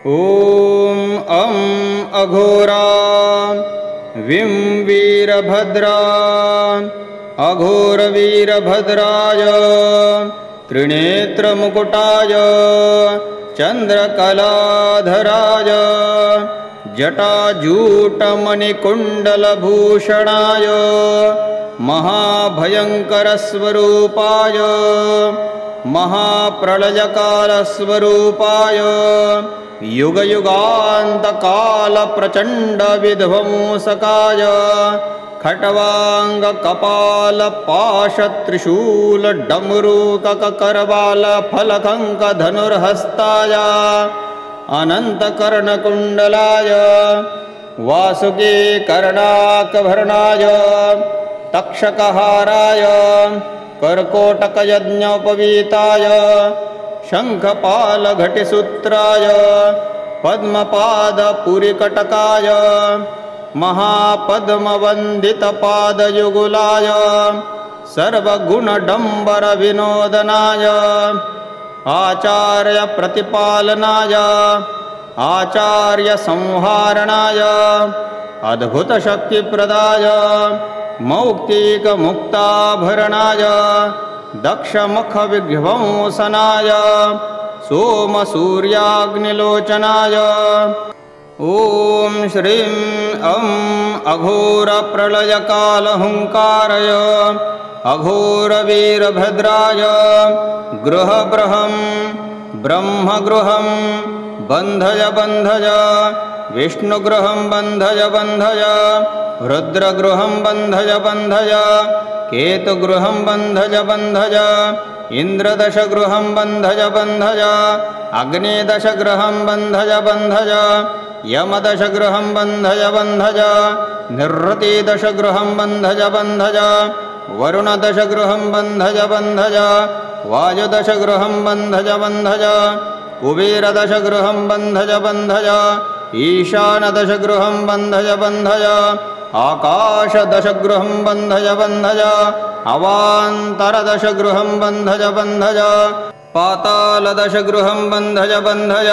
ॐ अं अघोरा विं वीरभद्रा अघोरवीरभद्राय त्रिनेत्रमुकुटाय चन्द्रकलाधराय जटाजूटमणिकुण्डलभूषणाय महाभयङ्करस्वरूपाय महाप्रलयकालस्वरूपाय युगयुगान्तकालप्रचण्डविध्वंसकाय खट्वाङ्गकपालपाशत्रिशूलडमरूककरवालफलकङ्कधनुर्हस्ताय अनन्तकर्णकुण्डलाय वासुकी कर्णाकभरणाय तक्षकहाराय कर्कोटकयज्ञोपवीताय शङ्खपालघटिसूत्राय पद्मपादपुरिकटकाय महापद्मवन्दितपादयुगुलाय सर्वगुणडम्बरविनोदनाय आचार्यप्रतिपालनाय आचार्यसंहारणाय अद्भुतशक्तिप्रदाय मौक्तिकमुक्ताभरणाय दक्षमुखविध्वंसनाय सोमसूर्याग्निलोचनाय ॐ श्रीं अं अघोरप्रलयकालहुङ्काराय अघोरवीरभद्राय गृहबृहं ब्रह्मगृहं बन्धय बन्धय विष्णुगृहं बन्धय बन्धय रुद्रगृहं बन्धय बन्धय केतुगृहं बन्धय बन्धय इन्द्रदशगृहं बन्धय बन्धय अग्निदशगृहं बन्धय बन्धय यमदशगृहं बन्धय बन्धय निवृत्तिदशगृहं बन्धय बन्धय वरुणदशगृहं बन्धय बन्धय वायुदशगृहं बन्धय बन्धय कुबेरदशगृहं बन्धय बन्धय ईशानदशगृहं बन्धय बन्धय आकाशदशगृहं बन्धय बन्धय अवान्तरदशगृहं बन्धय बन्धय पातालदशगृहं बन्धय बन्धय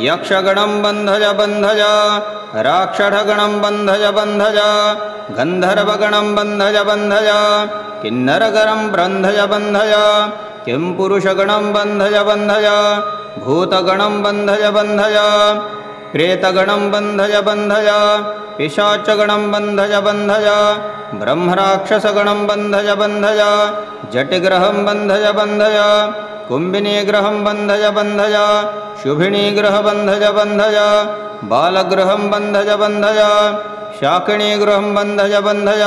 यक्षगणं बन्धय बन्धय राक्षसगणं बन्धय बन्धय गन्धर्वगणं बन्धय बन्धय किन्नरगणं बन्धय बन्धय किंपुरुषगणं बन्धय बन्धय भूतगणं बन्धय बन्धय प्रेतगणं बन्धय बन्धय पिशाचगणं बन्धय बन्धय ब्रह्मराक्षसगणं बन्धय बन्धय जटिग्रहं बन्धय बन्धय कुम्भिनीग्रहं बन्धय बन्धय शुभिनीग्रहं बन्धय बन्धय बालगृहं बन्धय बन्धय शाकिनीगृहं बन्धय बन्धय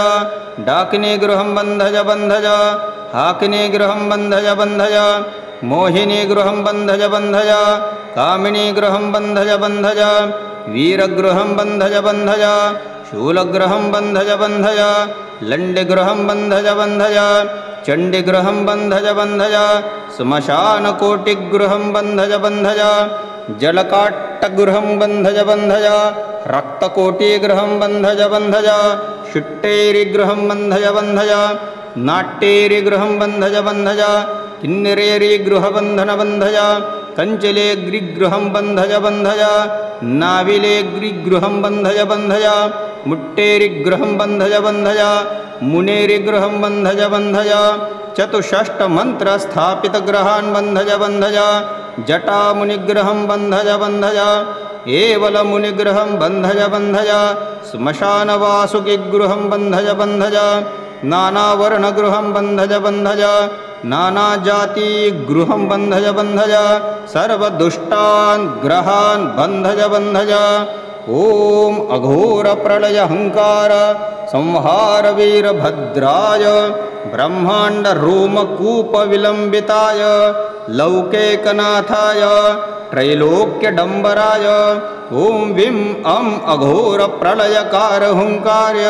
डाकिनीगृहं बन्धय बन्धय हाकिनीगृहं बन्धय बन्धय मोहिनीगृहं बन्धय बन्धय कामिनीगृहं बन्धय बन्धय वीरगृहं बन्धय बन्धय शूलगृहं बन्धय बन्धय लण्डिगृहं बन्धय बन्धय चण्डिगृहं बन्धय बन्धय श्मशानकोटिगृहं बन्धय बन्धय जलकाट्टगृहं बन्धय बन्धय रक्तकोटिगृहं बन्धय बन्धय शुट्टेरिगृहं बन्धय बन्धय नाट्येरिगृहं बन्धय बन्धय किन्नरेरिगृहबन्धन बन्धय कञ्चलेग्रिगृहं बन्धय बन्धय नाविलेग्रिगृहं बन्धय बन्धय मुट्टेरिगृहं बन्धय बन्धय मुनेरिगृहं बन्धय बन्धय चतुष्षष्टमन्त्रस्थापितग्रहान् बन्धय बन्धय जटामुनिग्रहं बन्धय बन्धय एवलमुनिग्रहं बन्धय बन्धय श्मशानवासुकिगृहं बन्धय बन्धय नानावर्णगृहं बन्धय बन्धय नानाजातिगृहं बन्धय बन्धय सर्वदुष्टान् ग्रहान् बन्धय बन्धय ॐ अघोरप्रलयहङ्कार संहार वीरभद्राय ब्रह्माण्डरोमकूपविलम्बिताय लौकिकनाथाय त्रैलोक्यडम्बराय ॐ विं अं अघोरप्रलयकारहुङ्कार्य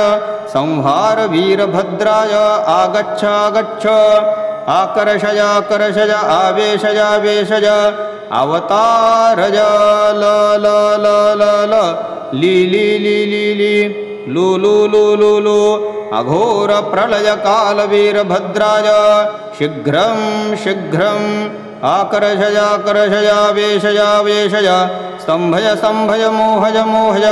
संहार वीरभद्राय आगच्छ आगच्छ आकर्षय आकर्षय आवेशय आवेशय अवतारय ल ल ल ल ल ली ली ली ली ली लू लू लू लू लू अघोरप्रलयकालवीरभद्राय शीघ्रं शीघ्रं आकर्षय आकर्षय आवेशय आवेशय स्तम्भय स्तम्भय मोहय मोहय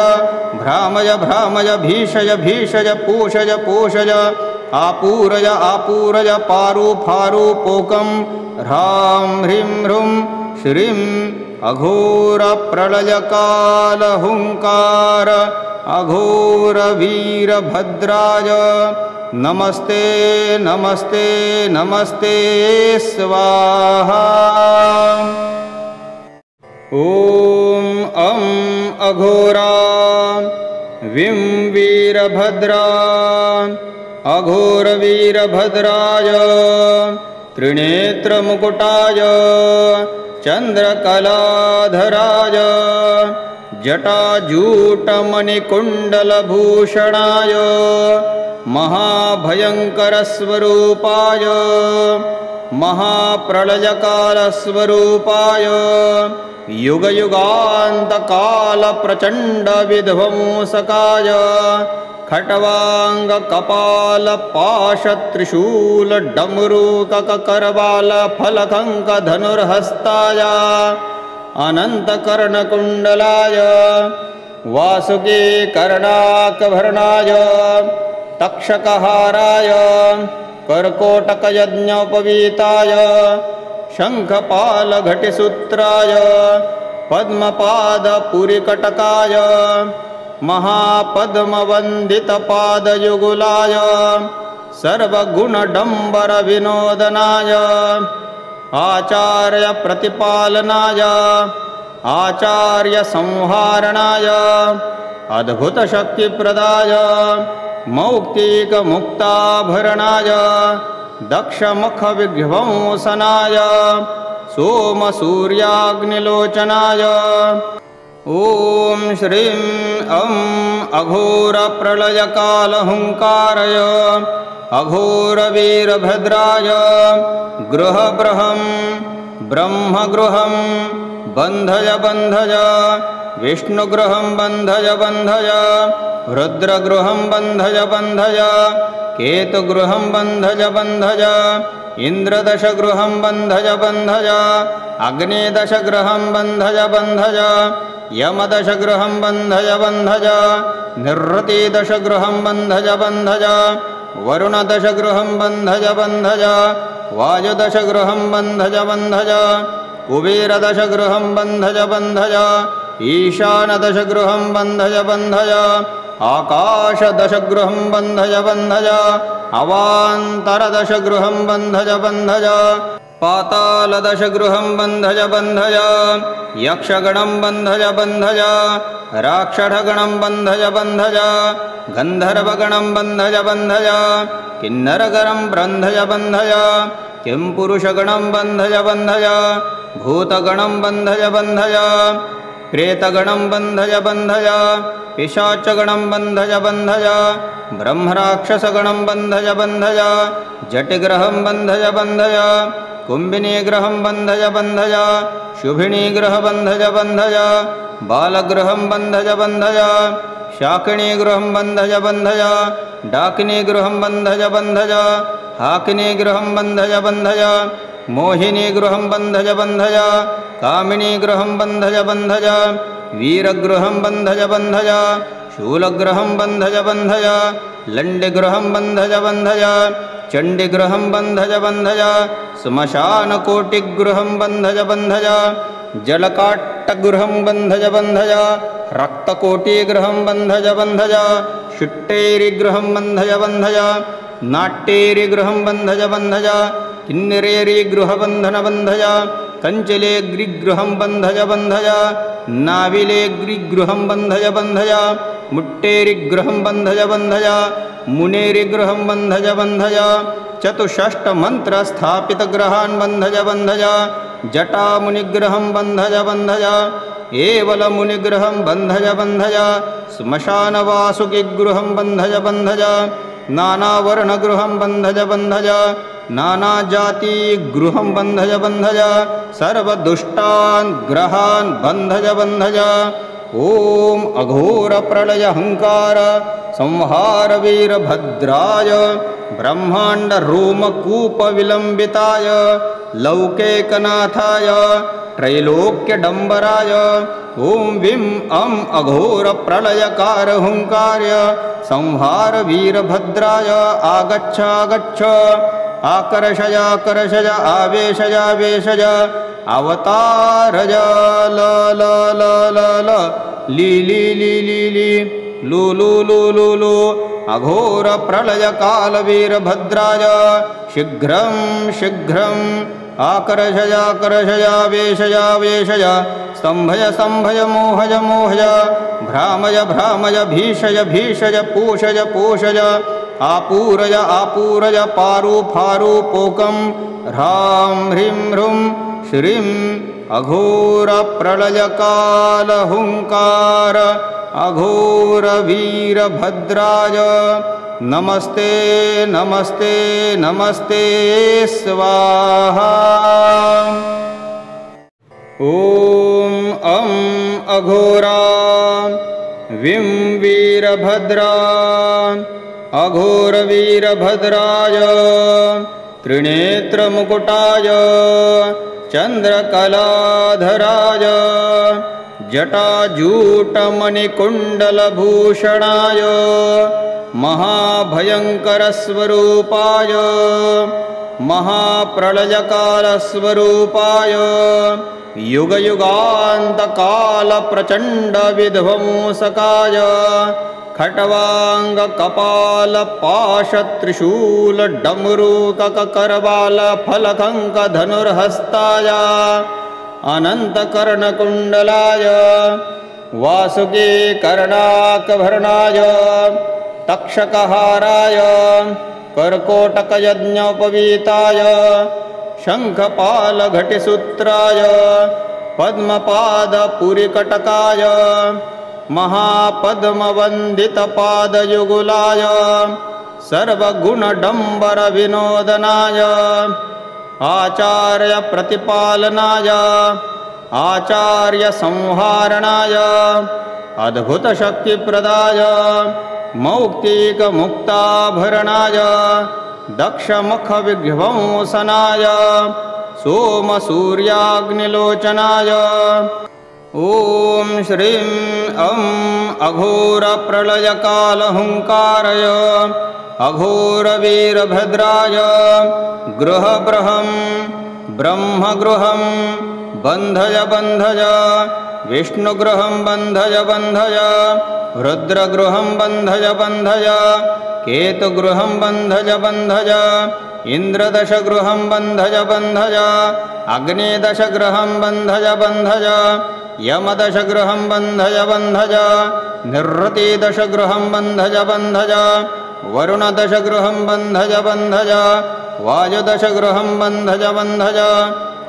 भ्रामय भ्रामय भीषय भीषय पोषय पोषय आपूरय आपूरय पारु फारु पोकं ह्रां ह्रीं ह्रूं श्रीं अघोर प्रलय काल हुंकार अघोर वीरभद्राय नमस्ते नमस्ते नमस्ते स्वाहा। ॐ अं अघोरा विं वीरभद्रा अघोरवीरभद्राय त्रिनेत्रमुकुटाय चन्द्रकलाधराय जटाजूटमणिकुण्डलभूषणाय महाभयङ्करस्वरूपाय महाप्रलयकालस्वरूपाय युगयुगान्तकालप्रचण्डविध्वंसकाय खट्वाङ्गकपालपाशत्रिशूलडमरूककरबालफलकङ्कधनुर्हस्ताय अनन्तकर्णकुण्डलाय वासुकीकर्णाकभरणाय तक्षकहाराय कर्कोटकयज्ञोपवीताय शङ्खपालघटिसूत्राय पद्मपादपुरिकटकाय महापद्मवन्दितपादयुगुलाय सर्वगुणडम्बरविनोदनाय आचार्यप्रतिपालनाय आचार्यसंहारणाय अद्भुतशक्तिप्रदाय मौक्तिकमुक्ताभरणाय दक्षमुखविध्वंसनाय सोमसूर्याग्निलोचनाय ॐ श्रीं अं अघोरप्रलयकालहुङ्काराय अघोरवीरभद्राय गृहबृहं ब्रह्मगृहं बन्धय बन्धय विष्णुगृहं बन्धय बन्धय रुद्रगृहं बन्धय बन्धय केतुगृहं बन्धय बन्धय इन्द्रदशगृहं बन्धय बन्धय अग्निदशगृहं बन्धय बन्धय यमदशगृहं बन्धय बन्धय निवृत्तिदशगृहं बन्धय बन्धय वरुणदशगृहं बन्धय बन्धय वायुदशगृहं बन्धय बन्धय कुबेरदशगृहं बन्धय बन्धय ईशानदशगृहं बन्धय बन्धय आकाशदशगृहं बन्धय बन्धय अवान्तरदशगृहं बन्धय बन्धय पातालदशगृहं बन्धय बन्धय यक्षगणं बन्धय बन्धय राक्षसगणं बन्धय बन्धय गन्धर्वगणं बन्धय बन्धय किन्नरगणं बन्धय बन्धय किंपुरुषगणं बन्धय बन्धय भूतगणं बन्धय बन्धय प्रेतगणं बन्धय बन्धय पिशाचगणं बन्धय बन्धय ब्रह्मराक्षसगणं बन्धय बन्धय जटिग्रहं बन्धय बन्धय कुम्भिनीग्रहं बन्धय बन्धय शुभिनीग्रहं बन्धय बन्धय बालग्रहं बन्धय बन्धय शाकिनीग्रहं बन्धय बन्धय डाकिनीग्रहं बन्धय बन्धय हाकिनीग्रहं बन्धय बन्धय मोहिनीगृहं बन्धय बन्धय कामिनीगृहं बन्धय बन्धय वीरगृहं बन्धय बन्धय शूलगृहं बन्धय बन्धय लण्डिगृहं बन्धय बन्धय चण्डिगृहं बन्धय बन्धय श्मशानकोटिगृहं बन्धय बन्धय जलकाट्टगृहं बन्धय बन्धय रक्तकोटिगृहं बन्धय बन्धय शुट्टेरिगृहं बन्धय बन्धय नाट्येरिगृहं बन्धय बन्धय किन्नरेरिगृहबन्धन बन्धय कञ्चलेग्रिगृहं बन्धय बन्धय नाविलेग्रिगृहं बन्धय बन्धय मुट्टेरिगृहं बन्धय बन्धय मुनेरिगृहं बन्धय बन्धय चतुष्षष्टमन्त्रस्थापितग्रहान् बन्धय बन्धय जटामुनिग्रहं बन्धय बन्धय एवलमुनिग्रहं बन्धय बन्धय श्मशानवासुकिगृहं बन्धय बन्धय नानावर्णगृहं बन्धय बन्धय नानाजातिगृहं बन्धय बन्धय सर्वदुष्टान् ग्रहान् बन्धय बन्धय ॐ अघोरप्रलयहङ्कार संहारवीरभद्राय ब्रह्माण्डरोमकूपविलम्बिताय लौकिकनाथाय त्रैलोक्यडम्बराय ॐ वीं अं अघोरप्रलयकार हुङ्कार्य संहारवीरभद्राय आगच्छागच्छ आकर्षयाकर्षय आवेशयावेशय अवतारय ल ल ल ल ल ली ली ली ली ली लू लू लू लू लू अघोरप्रलयकालवीरभद्राय शीघ्रं शीघ्रम् आकर्षयाकर्षयावेशयावेशय स्तम्भय स्तम्भय मोहय मोहय भ्रामय भ्रामय भीषय भीषय पोषय पोषय आपूरय आपूरय पारु फारु पोकं ह्रां ह्रीं ह्रूं श्रीं अघोरप्रलयकालहुङ्कार अघोरवीरभद्राय नमस्ते नमस्ते नमस्ते स्वाहा। ॐ अं अघोरा वीं वीरभद्रा अघोरवीरभद्राय त्रिनेत्रमुकुटाय चन्द्रकलाधराय जटाजूटमणिकुण्डलभूषणाय महाभयङ्करस्वरूपाय महाप्रलयकालस्वरूपाय युगयुगान्तकालप्रचण्डविध्वंसकाय खट्वाङ्गकपालपाशत्रिशूलडमरूककरबालफलकङ्कधनुर्हस्ताय अनन्तकर्णकुण्डलाय वासुकीकर्णाकभरणाय तक्षकहाराय कर्कोटकयज्ञोपवीताय शङ्खपालघटिसूत्राय पद्मपादपुरिकटकाय महापद्मवन्दितपादयुगुलाय सर्वगुणडम्बरविनोदनाय आचार्यप्रतिपालनाय आचार्यसंहारणाय अद्भुतशक्तिप्रदाय मौक्तिकमुक्ताभरणाय दक्षमुखविध्वंसनाय सोमसूर्याग्निलोचनाय ॐ श्रीं अं अघोरप्रलयकालहुङ्कारय अघोरवीरभद्राय गृहबृहं ब्रह्मगृहं बन्धय बन्धय विष्णुगृहं बन्धय बन्धय रुद्रगृहं बन्धय बन्धय केतुगृहं बन्धय बन्धय इन्द्रदशगृहं बन्धय बन्धय अग्निदशगृहं बन्धय बन्धय यमदशगृहं बन्धय बन्धय निरृतिदशगृहं बन्धय बन्धय वरुणदशगृहं बन्धय बन्धय वायुदशगृहं बन्धय बन्धय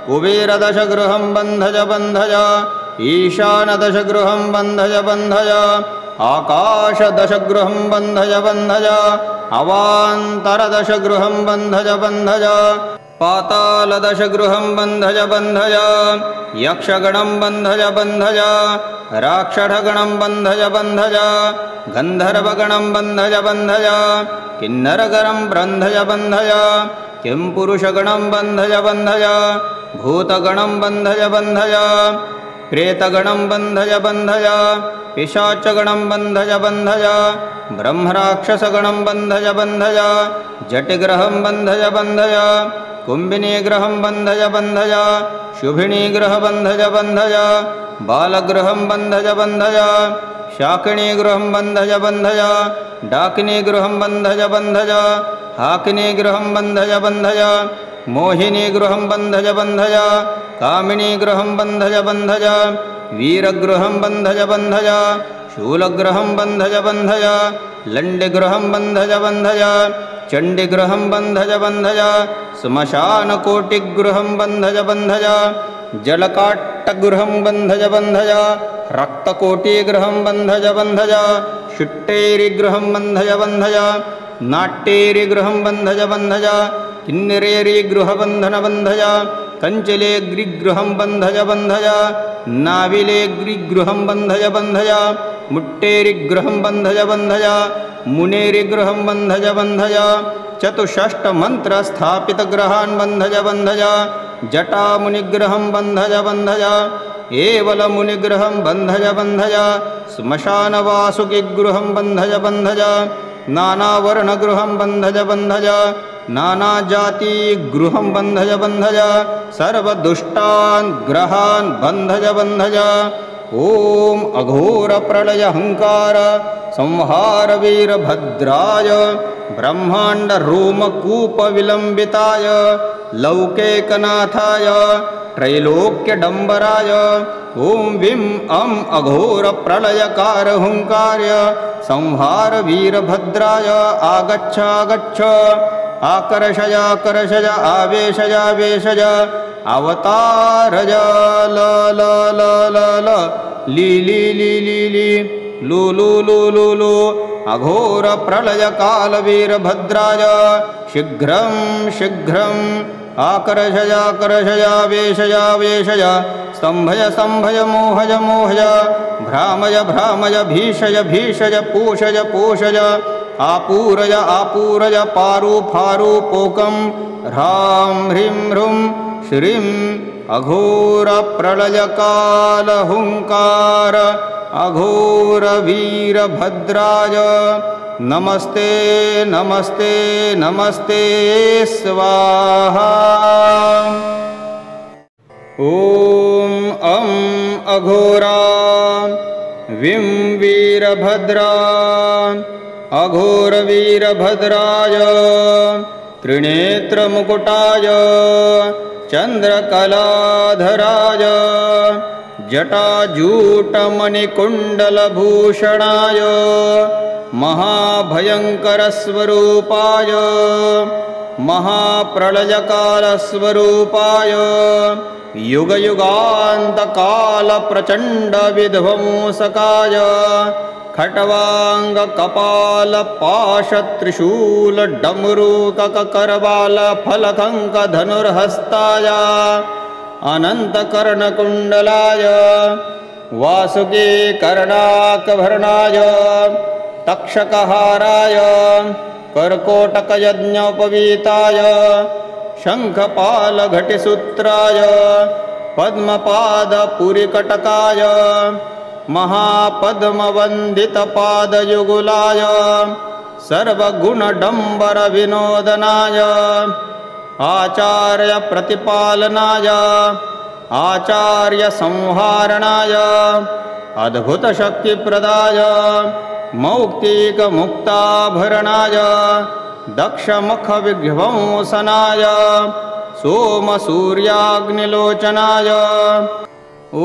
कुबेरदशगृहं बन्धय बन्धय ईशानदशगृहं बन्धय बन्धय आकाशदशगृहं बन्धय बन्धय अवान्तरदशगृहं बन्धय बन्धय पातालदशगृहं बन्धय बन्धय यक्षगणं बन्धय बन्धय राक्षसगणं बन्धय बन्धय गन्धर्वगणं बन्धय बन्धय किन्नरगणं बन्धय बन्धय किंपुरुषगणं बन्धय बन्धय भूतगणं बन्धय बन्धय प्रेतगणं बन्धय बन्धय पिशाचगणं बन्धय बन्धय ब्रह्मराक्षसगणं बन्धय बन्धय जटिग्रहं बन्धय बन्धय कुम्भिनीग्रहं बन्धय बन्धय शुभिनीग्रह बन्धय बन्धय बालगृहं बन्धय बन्धय शाकिनीगृहं बन्धय बन्धय डाकिनीगृहं बन्धय बन्धय हाकिनीगृहं बन्धय बन्धय मोहिनीगृहं बन्धय बन्धय कामिनीगृहं बन्धय बन्धय वीरगृहं बन्धय बन्धय शूलगृहं बन्धय बन्धय लण्डिगृहं बन्धय बन्धय चण्डिगृहं बन्धय बन्धय श्मशानकोटिगृहं बन्धय बन्धय जलकाट्टगृहं बन्धय बन्धय रक्तकोटिगृहं बन्धय बन्धय शुट्टेरिगृहं बन्धय बन्धय नाट्येरिगृहं बन्धय बन्धय किन्नरेरिगृहबन्धन बन्धय कञ्चलेग्रिगृहं बन्धय बन्धय नाविलेग्रिगृहं बन्धय बन्धय मुट्टेरिगृहं बन्धय बन्धय मुनेरिगृहं बन्धय बन्धय चतुष्षष्टमन्त्रस्थापितग्रहान् बन्धय बन्धय जटामुनिग्रहं बन्धय बन्धय एवलमुनिग्रहं बन्धय बन्धय श्मशानवासुकिगृहं बन्धय बन्धय नानावर्णगृहं बन्धय बन्धय नानाजातिगृहं बन्धय बन्धय सर्वदुष्टान् ग्रहान् बन्धय बन्धय ॐ अघोरप्रलयहङ्कार संहार वीरभद्राय ब्रह्माण्डरोमकूपविलम्बिताय लौकेकनाथाय त्रैलोक्यडम्बराय ॐ विं अं अघोरप्रलयकार हुङ्कार्य संहार वीरभद्राय आगच्छ आगच्छ आकर्षय आकर्षय आवेशय आवेशय अवतारय ल ल ल ल ल ली ली ली ली ली लू लू लू लू लू अघोरप्रलयकालवीरभद्राय शीघ्रं शीघ्रम् आकर्षय आकर्षय आवेशय आवेशय स्तम्भय स्तम्भय मोहय मोहय भ्रामय भ्रामय भीषय भीषय पूषय पूषय आपूरय आपूरय पारु फारु पोकं ह्रां ह्रीं ह्रूं श्रीं अघोरप्रलयकालहुङ्कार अघोरवीरभद्राय नमस्ते नमस्ते नमस्ते स्वाहा ॐ अं अघोरा विं वीरभद्रा अघोरवीरभद्राय त्रिनेत्रमुकुटाय चन्द्रकलाधराय जटाजूटमणिकुण्डलभूषणाय महाभयङ्करस्वरूपाय महाप्रलयकालस्वरूपाय युगयुगान्तकालप्रचण्डविध्वंसकाय खट्वाङ्गकपालपाशत्रिशूलडमरूककरवालफलकङ्कधनुर्हस्ताय अनन्तकर्णकुण्डलाय वासुकी कर्णाकभरणाय तक्षकहाराय कर्कोटकयज्ञोपवीताय शङ्खपालघटिसूत्राय पद्मपादपुरिकटकाय महापद्मवन्दितपादयुगुलाय सर्वगुणडम्बरविनोदनाय आचार्यप्रतिपालनाय आचार्यसंहारणाय अद्भुतशक्तिप्रदाय मौक्तिकमुक्ताभरणाय दक्षमुखविध्वंसनाय सोमसूर्याग्निलोचनाय ॐ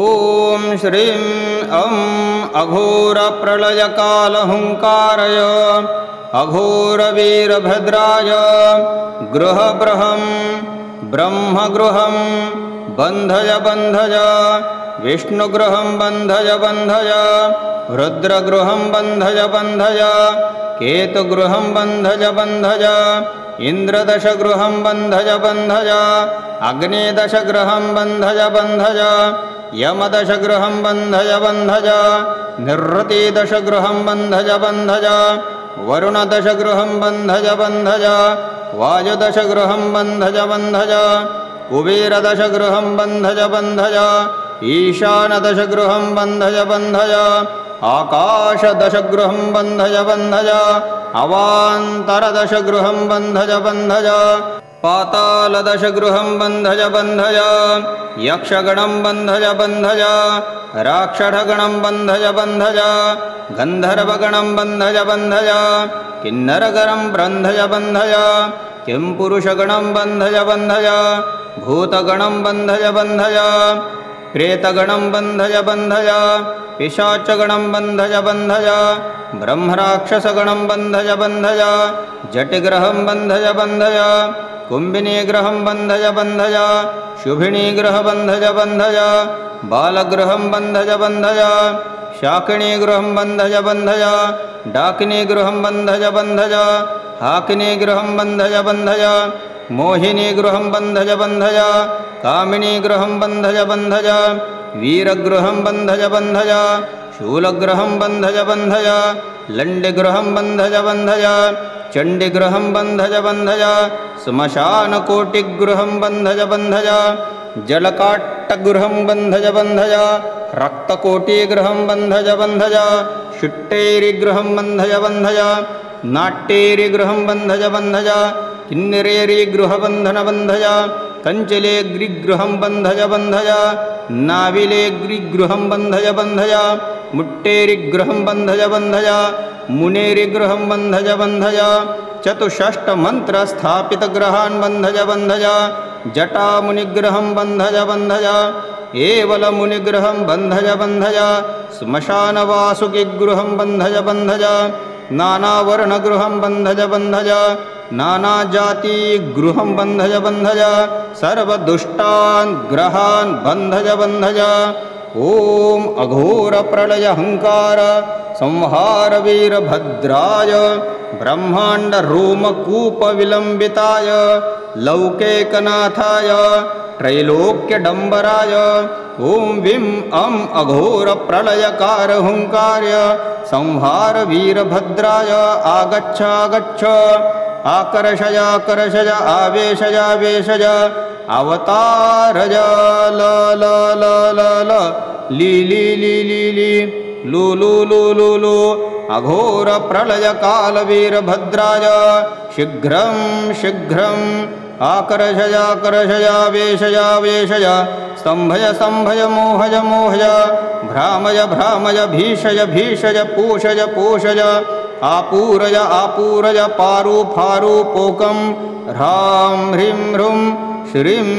श्रीं अं अघोरप्रलयकालहुङ्कारय अघोरवीरभद्राय गृहबृहं ब्रह्मगृहं बन्धय बन्धय विष्णुगृहं बन्धय बन्धय रुद्रगृहं बन्धय बन्धय केतुगृहं बन्धय बन्धय इन्द्रदशगृहं बन्धय बन्धय अग्निदशगृहं बन्धय बन्धय यमदशगृहं बन्धय बन्धय निवृत्तिदशगृहं बन्धय बन्धय वरुणदशगृहं बन्धय बन्धय वायुदशगृहं बन्धय बन्धय कुबेरदशगृहं बन्धय बन्धय ईशानदशगृहं बन्धय बन्धय आकाशदशगृहं बन्धय बन्धय अवान्तरदशगृहं बन्धय बन्धय पातालदशगृहं बन्धय बन्धय यक्षगणं बन्धय बन्धय राक्षसगणं बन्धय बन्धय गन्धर्वगणं बन्धय बन्धय किन्नरगणं बन्धय बन्धय किंपुरुषगणं बन्धय बन्धय भूतगणं बन्धय बन्धय प्रेतगणं बन्धय बन्धय पिशाचगणं बन्धय बन्धय ब्रह्मराक्षसगणं बन्धय बन्धय जटिग्रहं बन्धय बन्धय कुम्भिनीग्रहं बन्धय बन्धय शुभिनीग्रहं बन्धय बन्धय बालगृहं बन्धय बन्धय शाकिनीगृहं बन्धय बन्धय डाकिनीगृहं बन्धय बन्धय हाकिनीगृहं बन्धय बन्धय मोहिनीगृहं बन्धय बन्धय कामिनीगृहं बन्धय बन्धय वीरगृहं बन्धय बन्धय शूलगृहं बन्धय बन्धय लण्डगृहं बन्धय बन्धय चण्डिगृहं बन्धज बन्धज श्मशानकोटिगृहं बन्धज बन्धज जलकाट्टगृहं बन्धज बन्धज रक्तकोटिगृहं बन्धज बन्धज शुट्टेरिगृहं बन्धज बन्धज नाट्येरिगृहं बन्धज बन्धज किन्नरेरिगृहबन्धन बन्धज कञ्चलेग्रिगृहं बन्धज बन्धज नाविलेग्रिगृहं बन्धज बन्धज मुट्टेरिगृहं बन्धज बन्धज मुनेरिगृहं बन्धज बन्धज चतुष्षष्टमन्त्रस्थापितगृहान् बन्धज बन्धज जटामुनिगृहं बन्धज बन्धज एवलमुनिगृहं बन्धज बन्धज श्मशानवासुकिगृहं बन्धज बन्धज नानावर्णगृहं बन्धज बन्धज नानाजातिगृहं बन्धज बन्धज सर्वदुष्टान् ग्रहान् बन्धज बन्धज ॐ अघोरप्रलयहङ्कार संहार वीरभद्राय ब्रह्माण्डरोमकूपविलम्बिताय लौकेकनाथाय त्रैलोक्यडम्बराय ॐ विं अं अघोरप्रलयकार हुङ्कार्य संहार वीरभद्राय आगच्छ आगच्छ आकर्षय आकर्षय आवेशय आवेशय अवतारय ल ल ल ल ल ली ली ली ली ली लू लू लू लू लू अघोरप्रलयकालवीरभद्राय शीघ्रं शीघ्रं आकर्षय आकर्षय आवेशय आवेशय स्तम्भय स्तम्भय मोहय मोहय भ्रामय भ्रामय भीषय भीषय पूषय पूषय आपूरय आपूरय पारु फारु पोकं ह्रां ह्रीं ह्रूं श्रीं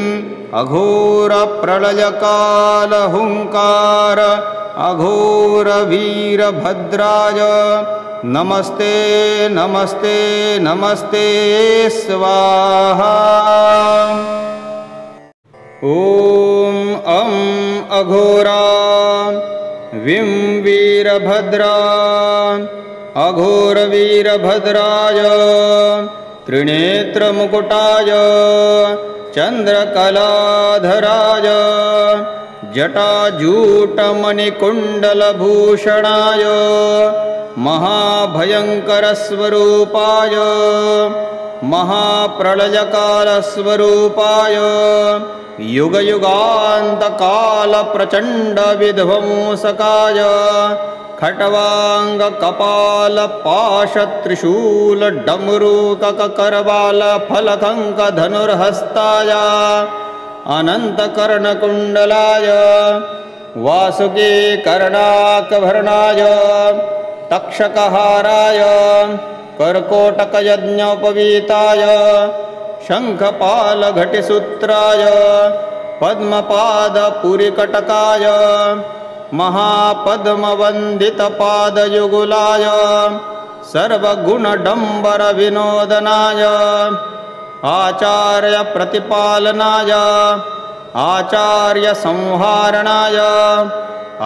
अघोरप्रलयकालहुङ्कार अघोरवीरभद्राय नमस्ते नमस्ते नमस्ते स्वाहा। ॐ अं अघोरा विं वीरभद्रा अघोरवीरभद्राय त्रिनेत्रमुकुटाय चन्द्रकलाधराय जटाजूटमणिकुण्डलभूषणाय महाभयङ्करस्वरूपाय महाप्रलयकालस्वरूपाय युगयुगान्तकालप्रचण्डविध्वंसकाय खट्वाङ्गकपालपाशत्रिशूलडमरूककरवालफलकङ्कधनुर्हस्ताय अनन्तकर्णकुण्डलाय वासुकी कर्णाकभरणाय तक्षकहाराय कर्कोटकयज्ञोपवीताय शङ्खपालघटिसूत्राय पद्मपादपुरिकटकाय महापद्मवन्दितपादयुगुलाय सर्वगुणडम्बरविनोदनाय आचार्यप्रतिपालनाय आचार्यसंहारणाय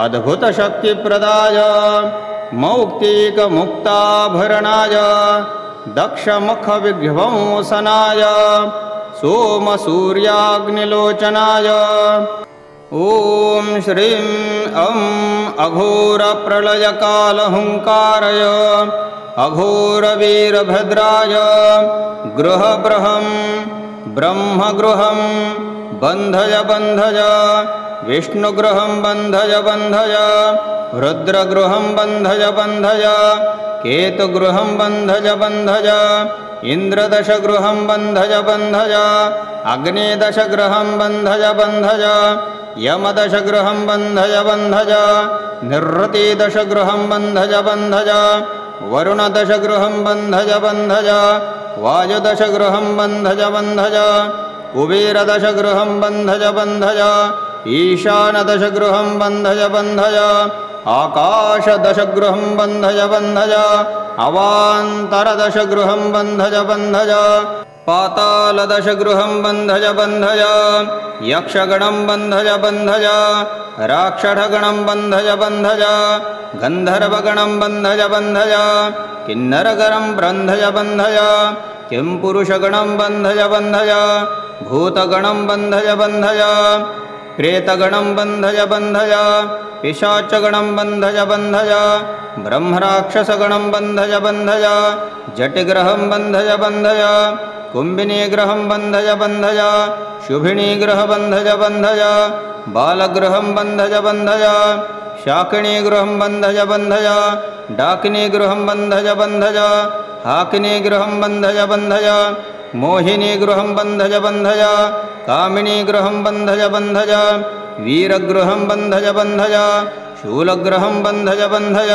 अद्भुतशक्तिप्रदाय मौक्तिकमुक्ताभरणाय दक्षमुखविध्वंसनाय सोमसूर्याग्निलोचनाय ॐ श्रीं अं अघोरप्रलयकालहुङ्काराय अघोरवीरभद्राय गृहबृहं ब्रह्मगृहं बन्धय बन्धय विष्णुगृहं बन्धय बन्धय रुद्रगृहं बन्धय बन्धय केतुगृहं बन्धय बन्धय इन्द्रदशगृहं बन्धय बन्धय अग्निदशगृहं बन्धय बन्धय यमदशगृहं बन्धय बन्धय निरृतिदशगृहं बन्धय बन्धय वरुणदशगृहं बन्धय बन्धय वायुदशगृहं बन्धय बन्धय कुबेरदशगृहं बन्धय बन्धय ईशानदशगृहं बन्धय बन्धय आकाशदशगृहं बन्धय बन्धय अवान्तरदशगृहं बन्धय बन्धय पातालदशगृहं बन्धय बन्धय यक्षगणं बन्धय बन्धय राक्षसगणं बन्धय बन्धय गन्धर्वगणं बन्धय बन्धय किन्नरगणं बन्धय बन्धय किंपुरुषगणं बन्धय बन्धय भूतगणं बन्धय बन्धय प्रेतगणं बन्धय बन्धय पिशाचगणं बन्धय बन्धय ब्रह्मराक्षसगणं बन्धय बन्धय जटिग्रहं बन्धय बन्धय कुम्भिनीग्रहं बन्धय बन्धय शुभिनीग्रहबन्धय बन्धय बालगृहं बन्धय बन्धय शाकिनीगृहं बन्धय बन्धय डाकिनीगृहं बन्धय बन्धय हाकिनीगृहं बन्धय बन्धय मोहिनीगृहं बन्धय बन्धय कामिनीगृहं बन्धय बन्धय वीरगृहं बन्धय बन्धय शूलगृहं बन्धय बन्धय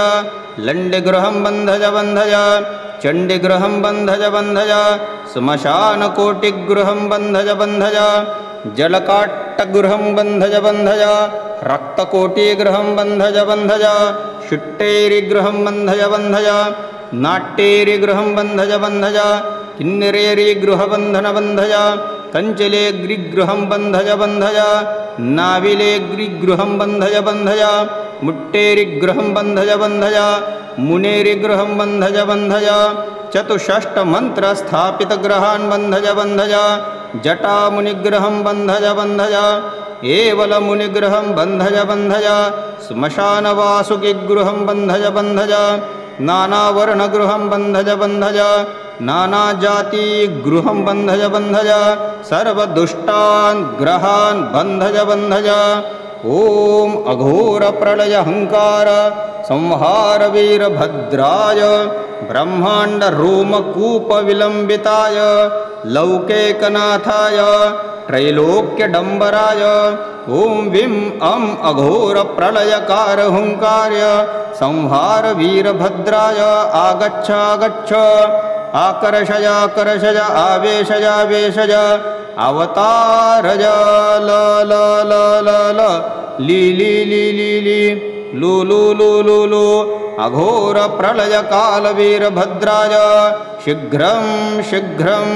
लण्डिगृहं बन्धय बन्धय चण्डिगृहं बन्धय बन्धय श्मशानकोटिगृहं बन्धय बन्धय जलकाट्टगृहं बन्धय बन्धय रक्तकोटिगृहं बन्धय बन्धय शुट्टेरिगृहं बन्धय बन्धय नाट्येरिगृहं बन्धय बन्धय किन्नरेरिगृहबन्धन बन्धय कञ्चलेग्रिगृहं बन्धय बन्धय नाविलेग्रिगृहं बन्धय बन्धय मुट्टेरिगृहं बन्धय बन्धय मुनेरिगृहं बन्धय बन्धय चतुष्षष्टमन्त्रस्थापितग्रहान् बन्धय बन्धय जटामुनिग्रहं बन्धय बन्धय एवलमुनिग्रहं बन्धय बन्धय श्मशानवासुकिगृहं बन्धय बन्धय नानावर्णगृहं बन्धय बन्धय नानाजातिगृहं बन्धय बन्धय सर्वदुष्टान् ग्रहान् बन्धय बन्धय ॐ अघोरप्रलयहङ्कार संहारवीरभद्राय ब्रह्माण्डरोमकूपविलम्बिताय लौकिकनाथाय त्रैलोक्यडम्बराय ॐ विं अं अघोरप्रलयकार हुङ्कार्य संहारवीरभद्राय आगच्छ आगच्छ आकर्षय आकर्षय आवेशय आवेशय अवतारय ल ल ल ल ल ली ली ली ली ली लू लू लू लू लू अघोरप्रलयकालवीरभद्राय शीघ्रं शीघ्रं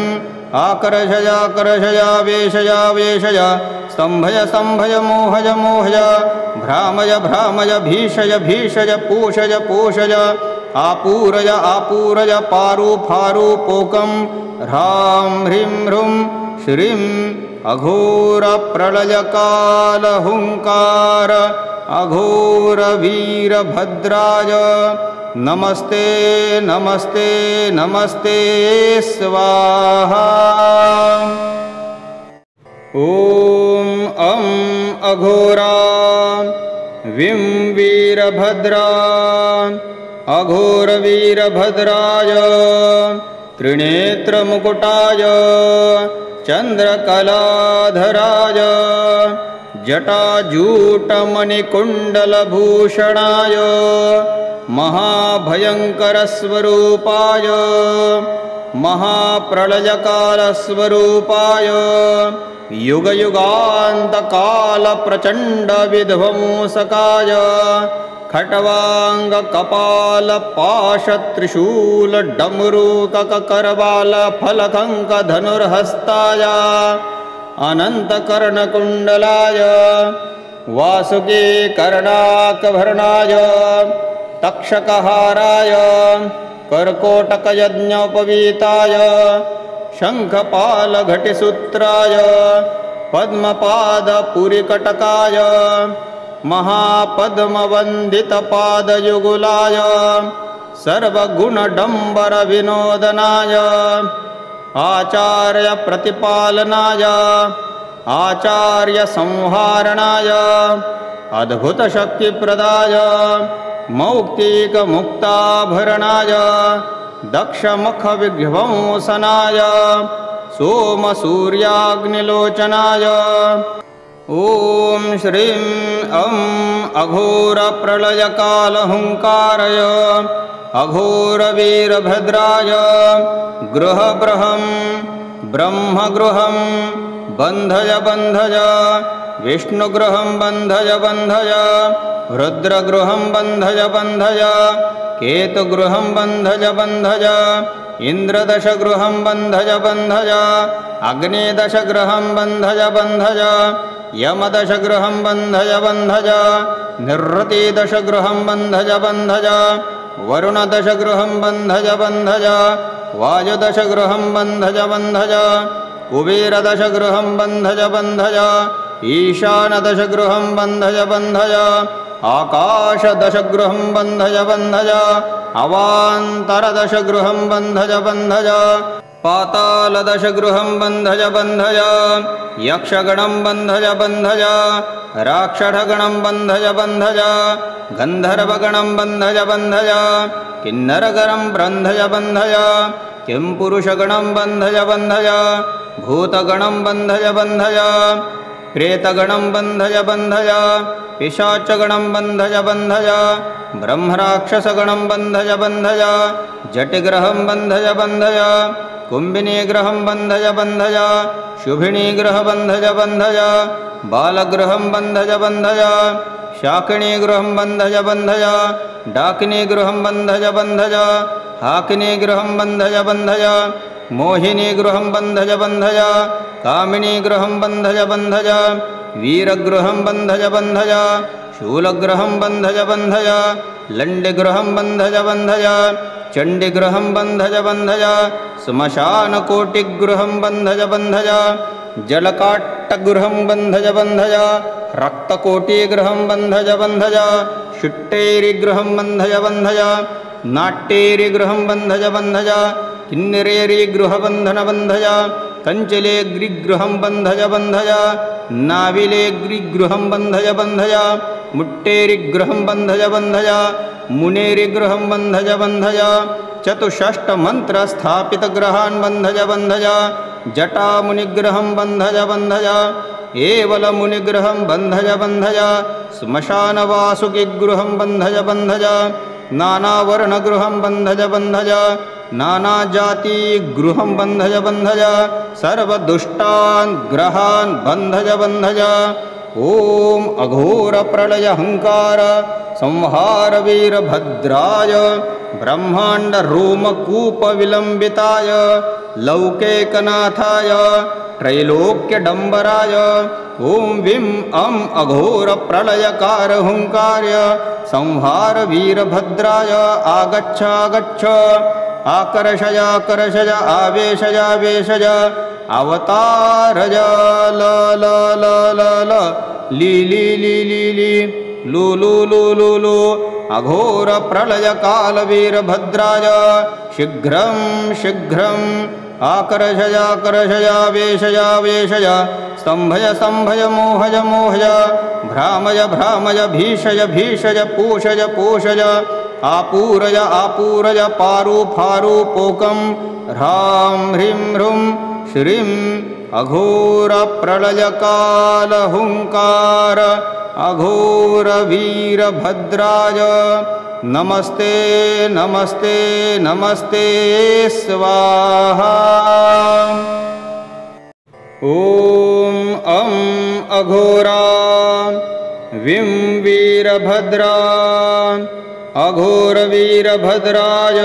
आकर्षय आकर्षय आवेशय आवेशय स्तम्भय स्तम्भय मोहय मोहय भ्रामय भ्रामय भीषय भीषय पूषय पूषय आपूरय आपूरय पारु फारु पोकं ह्रां ह्रीं ह्रूं श्रीं अघोरप्रलयकालहुङ्कार अघोरवीरभद्राय नमस्ते नमस्ते नमस्ते स्वाहा ॐ अं अघोरा विं वीरभद्रा अघोरवीरभद्राय त्रिनेत्रमुकुटाय चन्द्रकलाधराय जटाजूटमणिकुण्डलभूषणाय महाभयङ्करस्वरूपाय महाप्रलयकालस्वरूपाय युगयुगान्तकालप्रचण्डविध्वंसकाय खट्वाङ्गकपालपाशत्रिशूलडमरूककरवालफलकङ्कधनुर्हस्ताय अनन्तकर्णकुण्डलाय वासुकीकर्णाकभरणाय तक्षकहाराय कर्कोटकयज्ञोपवीताय शङ्खपालघटिसूत्राय पद्मपादपुरिकटकाय महापद्मवन्दितपादयुगुलाय सर्वगुणडम्बरविनोदनाय आचार्यप्रतिपालनाय आचार्यसंहारणाय अद्भुतशक्तिप्रदाय मौक्तिकमुक्ताभरणाय दक्षमुखविध्वंसनाय सोमसूर्याग्निलोचनाय ॐ श्रीं अं अघोरप्रलयकालहुङ्कारय अघोरवीरभद्राय गृहबृहं ब्रह्मगृहं बन्धय बन्धय विष्णुगृहं बन्धय बन्धय रुद्रगृहं बन्धय बन्धय केतुगृहं बन्धय बन्धय इन्द्रदशगृहं बन्धय बन्धय अग्निदशगृहं बन्धय बन्धय यमदशगृहं बन्धय बन्धय निवृत्तिदशगृहं बन्धय बन्धय वरुणदशगृहं बन्धय बन्धय वायुदशगृहं बन्धय बन्धय कुबेरदशगृहं बन्धय बन्धय ईशानदशगृहं बन्धय बन्धय आकाशदशगृहं बन्धय बन्धय अवान्तरदशगृहं बन्धज बन्धज पातालदशगृहं बन्धज बन्धज यक्षगणं बन्धज बन्धज राक्षसगणं बन्धज बन्धज गन्धर्वगणं बन्धज बन्धज किन्नरगणं बन्धज बन्धज किंपुरुषगणं बन्धज बन्धज भूतगणं बन्धज बन्धज प्रेतगणं बन्धज बन्धज पिशाचगणं बन्धज बन्धज ब्रह्मराक्षसगणं बन्धज बन्धज जटिग्रहं बन्धज बन्धज कुम्भिनीग्रहं बन्धज बन्धज शुभिनीग्रहं बन्धज बन्धज बालग्रहं बन्धज बन्धज शाकिनीग्रहं बन्धज बन्धज डाकिनीग्रहं बन्धज बन्धज हाकिनीग्रहं बन्धज बन्धज मोहिनीग्रहं बन्धज बन्धज कामिनीग्रहं बन्धज बन्धज वीरग्रहं बन्धज बन्धज शूलग्रहं बन्धज बन्धज लण्डिग्रहं बन्धज बन्धज चण्डिग्रहं बन्धज बन्धज श्मशानकोटिग्रहं बन्धज बन्धज जलकाट्टगृहं बन्धज बन्धज रक्तकोटिग्रहं बन्धज बन्धज शुट्टेरिगृहं बन्धज बन्धज नाट्येरिगृहं बन्धज बन्धज किन्नरेरिगृहबन्धन बन्धज कञ्चलेग्रिगृहं बन्धज बन्धज नाविलेग्रिगृहं बन्धज बन्धज मुट्टेरिगृहं बन्धज बन्धज मुनेरिगृहं बन्धज बन्धज चतुष्षष्टमन्त्रस्थापितग्रहान् बन्धज बन्धज जटामुनिग्रहं बन्धज बन्धज एवलमुनिग्रहं बन्धज बन्धज श्मशानवासुकिगृहं बन्धज बन्धज नानावर्णगृहं बन्धज बन्धज नानाजातिगृहं बन्धज बन्धज सर्वदुष्टान् ग्रहान् बन्धज बन्धज ॐ अघोरप्रलयहङ्कार संहार वीरभद्राय ब्रह्माण्डरोमकूपविलम्बिताय लौकेकनाथाय त्रैलोक्यडम्बराय ॐ विं अं अघोरप्रलयकार हुङ्कार्य संहार वीरभद्राय आगच्छ आगच्छ आकर्षय आकर्षय आवेशय आवेशय अवतारय ल ल ल ल ल ली ली ली ली ली लू लू लू लू लू अघोरप्रलयकालवीरभद्राय शीघ्रं शीघ्रम् आकर्षय आकर्षय आवेशय आवेशय स्तम्भय स्तम्भय मोहय मोहय भ्रामय भ्रामय भीषय भीषय पोषय पोषय आपूरय आपूरय पारु फारु पोकं ह्रां ह्रीं ह्रूं श्रीं अघोरप्रलयकालहुङ्कार अघोरवीरभद्राय नमस्ते नमस्ते नमस्ते स्वाहा। ॐ अं अघोरा विं वीरभद्रा अघोरवीरभद्राय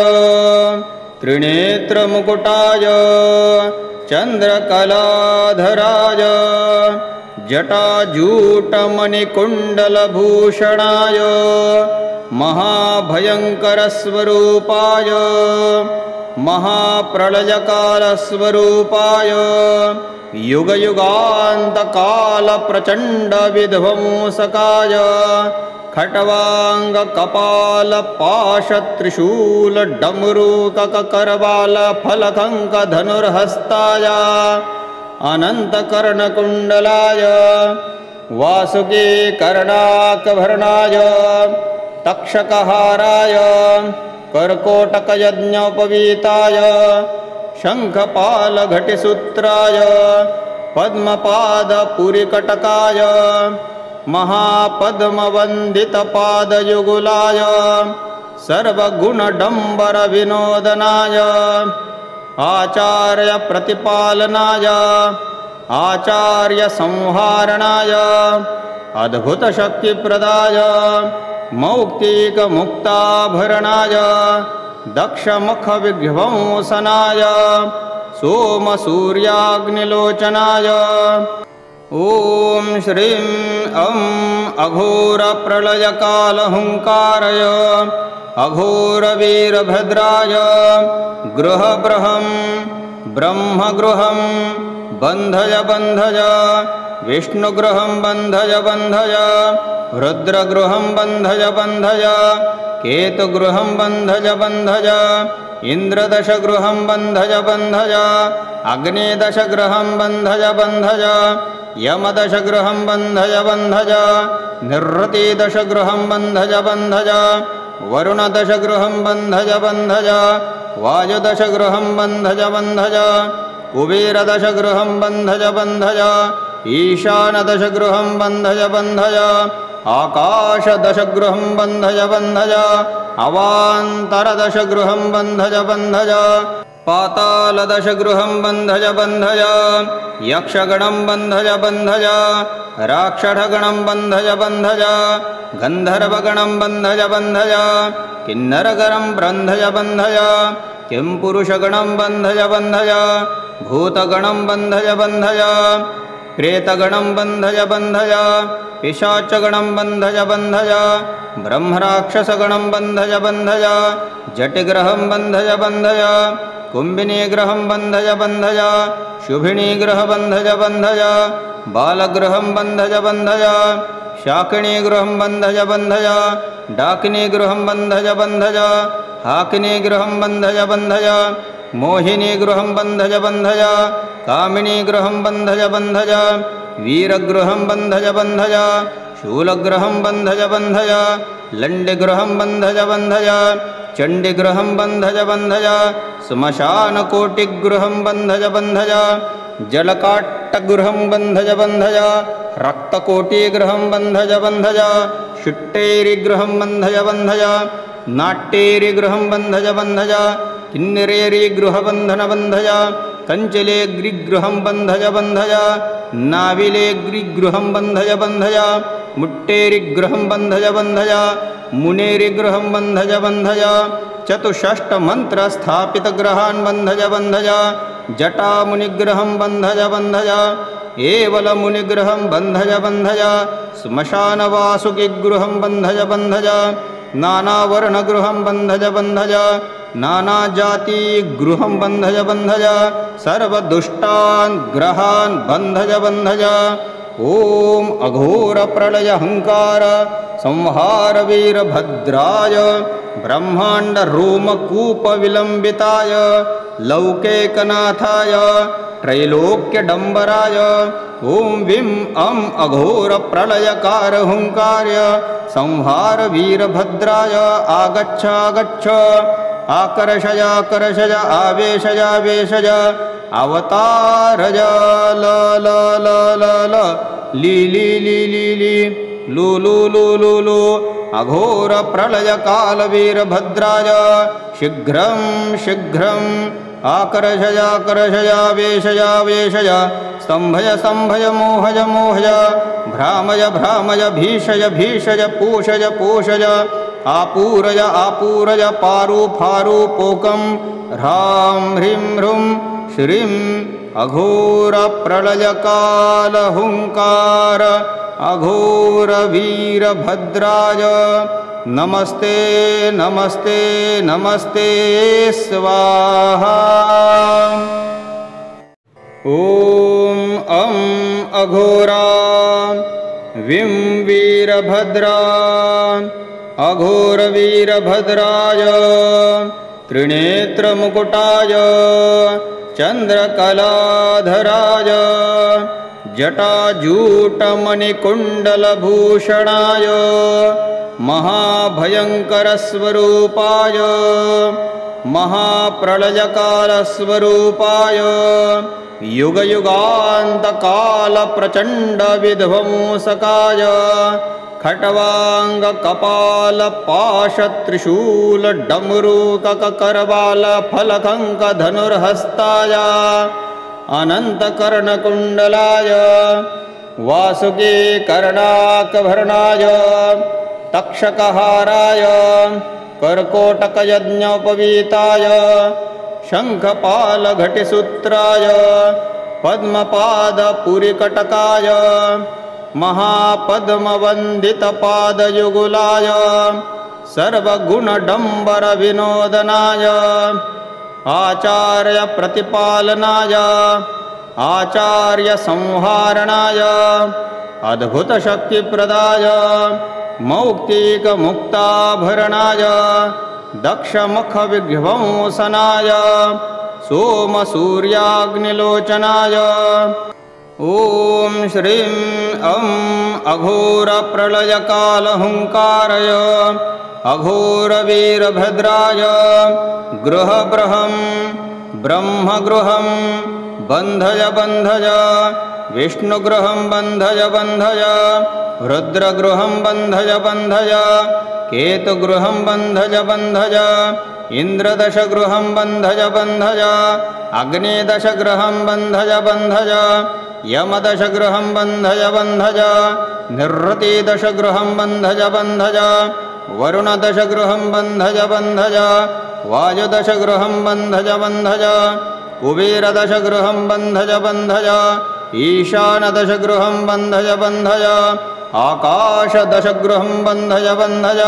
त्रिनेत्रमुकुटाय चन्द्रकलाधराय जटाजूटमणिकुण्डलभूषणाय महाभयङ्करस्वरूपाय महाप्रलयकालस्वरूपाय युगयुगान्तकालप्रचण्डविध्वंसकाय खट्वाङ्गकपालपाशत्रिशूलडमरूककरबालफलकङ्कधनुर्हस्ताय अनन्तकर्णकुण्डलाय वासुकीकर्णाकभरणाय तक्षकहाराय कर्कोटकयज्ञोपवीताय शङ्खपालघटिसूत्राय पद्मपादपुरिकटकाय महापद्मवन्दितपादयुगुलाय सर्वगुणडम्बरविनोदनाय आचार्यप्रतिपालनाय आचार्यसंहारणाय अद्भुतशक्तिप्रदाय मौक्तिकमुक्ताभरणाय दक्षमुखविध्वंसनाय सोमसूर्याग्निलोचनाय ॐ श्रीं अं अघोरप्रलयकालहुङ्कारय अघोरवीरभद्राय गृहबृहं ब्रह्मगृहं बन्धय बन्धय विष्णुगृहं बन्धय बन्धय रुद्रगृहं बन्धय बन्धय केतुगृहं बन्धज बन्धज इन्द्रदशगृहं बन्धज बन्धज अग्निदशगृहं बन्धज बन्धज यमदशगृहं बन्धज बन्धज निरृतिदशगृहं बन्धज बन्धज वरुणदशगृहं बन्धज बन्धज वायुदशगृहं बन्धज बन्धज कुबेरदशगृहं बन्धज बन्धज ईशानदशगृहं बन्धज बन्धज आकाशदशगृहं बन्धज बन्धज अवान्तरदशगृहं बन्धज बन्धज पातालदशगृहं बन्धज बन्धज यक्षगणं बन्धज बन्धज राक्षसगणं बन्धज बन्धज गन्धर्वगणं बन्धज बन्धज किन्नरगणं बन्धज बन्धज किंपुरुषगणं बन्धज बन्धज भूतगणं बन्धज बन्धज प्रेतगणं बन्धज बन्धज पिशाचगणं बन्धज बन्धज ब्रह्मराक्षसगणं बन्धज बन्धज जटिग्रहं बन्धज बन्धज कुम्भिनीग्रहं बन्धज बन्धज शुभिनीग्रहं बन्धज बन्धज बालग्रहं बन्धज बन्धज शाकिनीग्रहं बन्धज बन्धज डाकिनीग्रहं बन्धज बन्धज हाकिनीग्रहं बन्धज बन्धज मोहिनीगृहं बन्धज बन्धज कामिनीगृहं बन्धज बन्धज वीरगृहं बन्धज बन्धज शूलगृहं बन्धज बन्धज लण्डिगृहं बन्धज बन्धज चण्डिगृहं बन्धज बन्धज श्मशानकोटिगृहं बन्धज बन्धज जलकाट्टगृहं बन्धज बन्धज रक्तकोटिगृहं बन्धज बन्धज शुट्टेरिगृहं बन्धज बन्धज नाट्येरिगृहं बन्धज बन्धज किन्नरेरिगृहबन्धन बन्धज कञ्चलेग्रिगृहं बन्धज बन्धज नाविलेग्रिगृहं बन्धज बन्धज मुट्टेरिगृहं बन्धज बन्धज मुनेरिगृहं बन्धज बन्धज चतुष्षष्टमन्त्रस्थापितग्रहान् बन्धज बन्धज जटामुनिग्रहं बन्धज बन्धज एवलमुनिग्रहं बन्धज बन्धज श्मशानवासुकिगृहं बन्धज बन्धज नानावर्णगृहं बन्धज बन्धज नानाजातिगृहं बन्धज बन्धज सर्वदुष्टान् ग्रहान् बन्धज बन्धज ॐ अघोरप्रलयहङ्कार संहार वीरभद्राय ब्रह्माण्डरोमकूपविलम्बिताय लौकेकनाथाय त्रैलोक्यडम्बराय ॐ विं अं अघोरप्रलयकार हुङ्कार्य संहार वीरभद्राय आगच्छ आगच्छ आकर्षय आकर्षय आवेशय आवेशय अवतारय ल ल ल ल ल ली ली ली ली ली लू लू लू लू लू अघोरप्रलयकालवीरभद्राय शीघ्रं शीघ्रम् आकर्षय आकर्षय आवेशय आवेशय स्तम्भय स्तम्भय मोहय मोहय भ्रामय भ्रामय भीषय भीषय पूषय पूषय आपूरय आपूरय पारु फारु पोकं ह्रां ह्रीं ह्रूं श्रीं अघोरप्रलयकालहुङ्कार अघोरवीरभद्राय नमस्ते नमस्ते नमस्ते स्वाहा। ॐ अं अघोरा विं वीरभद्रा अघोरवीरभद्राय त्रिनेत्रमुकुटाय चन्द्रकलाधराय जटाजूटमणिकुण्डलभूषणाय महाभयङ्करस्वरूपाय महाप्रलयकालस्वरूपाय युगयुगान्तकालप्रचण्डविध्वंसकाय खट्वाङ्गकपालपाशत्रिशूलडमरूककरबालफलकङ्कधनुर्हस्ताय अनन्तकर्णकुण्डलाय वासुकी कर्णाकभरणाय तक्षकहाराय कर्कोटकयज्ञोपवीताय शङ्खपालघटिसूत्राय पद्मपादपुरिकटकाय महापद्मवन्दितपादयुगुलाय सर्वगुणडम्बरविनोदनाय आचार्यप्रतिपालनाय आचार्यसंहारणाय अद्भुतशक्तिप्रदाय मौक्तिकमुक्ताभरणाय दक्षमुखविध्वंसनाय सोमसूर्याग्निलोचनाय ॐ श्रीं अघोरप्रलयकालहुङ्काराय अघोरवीरभद्राय गृहबृहं ब्रह्मगृहं बन्धय बन्धय विष्णुगृहं बन्धय बन्धय रुद्रगृहं बन्धय बन्धय केतुगृहं बन्धय बन्धय इन्द्रदशगृहं बन्धय बन्धय अग्निदशगृहं बन्धय बन्धय यमदशगृहं बन्धय बन्धय निवृत्तिदशगृहं बन्धय बन्धय वरुणदशगृहं बन्धय बन्धय वायुदशगृहं बन्धय बन्धय कुबेरदशगृहं बन्धय बन्धय ईशानदशगृहं बन्धय बन्धय आकाशदशगृहं बन्धय बन्धय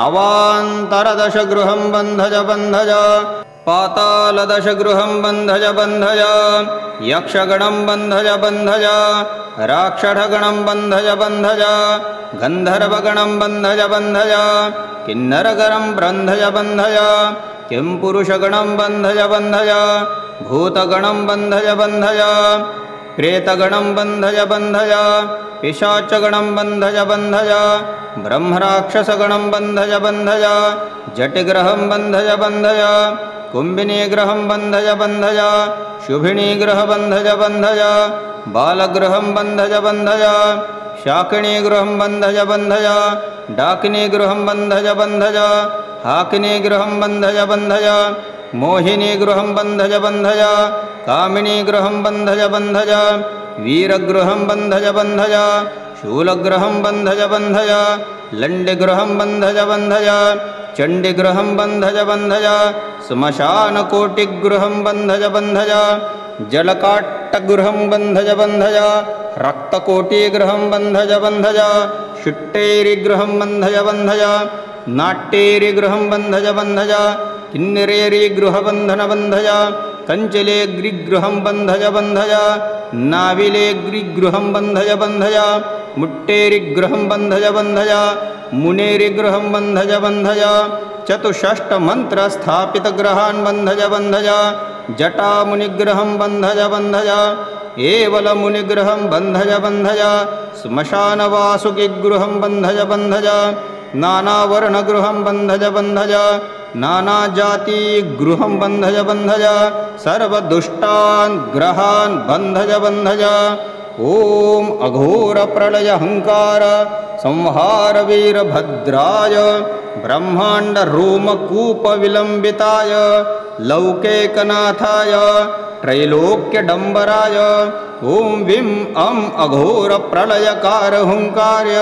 अवान्तरदशगृहं बन्धय बन्धय पातालदशगृहं बन्धय बन्धय यक्षगणं बन्धय बन्धय राक्षसगणं बन्धय बन्धय गन्धर्वगणं बन्धय बन्धय किन्नरगणं बन्धय बन्धय किंपुरुषगणं बन्धय बन्धय भूतगणं बन्धय बन्धय प्रेतगणं बन्धय बन्धय पिशाचगणं बन्धय बन्धय ब्रह्मराक्षसगणं बन्धय बन्धय जटिग्रहं बन्धय बन्धय कुम्भिनीग्रहं बन्धय बन्धय शुभिनीग्रहं बन्धय बन्धय बालग्रहं बन्धय बन्धय शाकिनीग्रहं बन्धय बन्धय डाकिनीग्रहं बन्धय बन्धय हाकिनीग्रहं बन्धय बन्धय मोहिनीगृहं बन्धय बन्धय कामिनीगृहं बन्धय बन्धय वीरगृहं बन्धय बन्धय शूलगृहं बन्धय बन्धय लण्डिगृहं बन्धय बन्धय चण्डिगृहं बन्धय बन्धय श्मशानकोटिगृहं बन्धय बन्धय जलकाट्टगृहं बन्धय बन्धय रक्तकोटिगृहं बन्धय बन्धय शुट्टेरिगृहं बन्धय बन्धय नाट्येरिगृहं बन्धय बन्धय किन्नरेरिगृहबन्धन बन्धय कञ्चलेग्रिगृहं बन्धय बन्धय नाविलेग्रिगृहं बन्धय बन्धय मुट्टेरिगृहं बन्धय बन्धय मुनेरिगृहं बन्धय बन्धय चतुष्षष्टमन्त्रस्थापितग्रहान् बन्धय बन्धय जटामुनिग्रहं बन्धय बन्धय एवलमुनिग्रहं बन्धय बन्धय श्मशानवासुकिगृहं बन्धय बन्धय नानावर्णगृहं बन्धय बन्धय नानाजातिगृहं बन्धय बन्धय सर्वदुष्टान् ग्रहान् बन्धय बन्धय ॐ अघोरप्रलयहङ्कार संहारवीरभद्राय ब्रह्माण्डरोमकूपविलम्बिताय लौकिकनाथाय त्रैलोक्यडम्बराय ॐ विं अघोरप्रलयकारहुङ्कार्य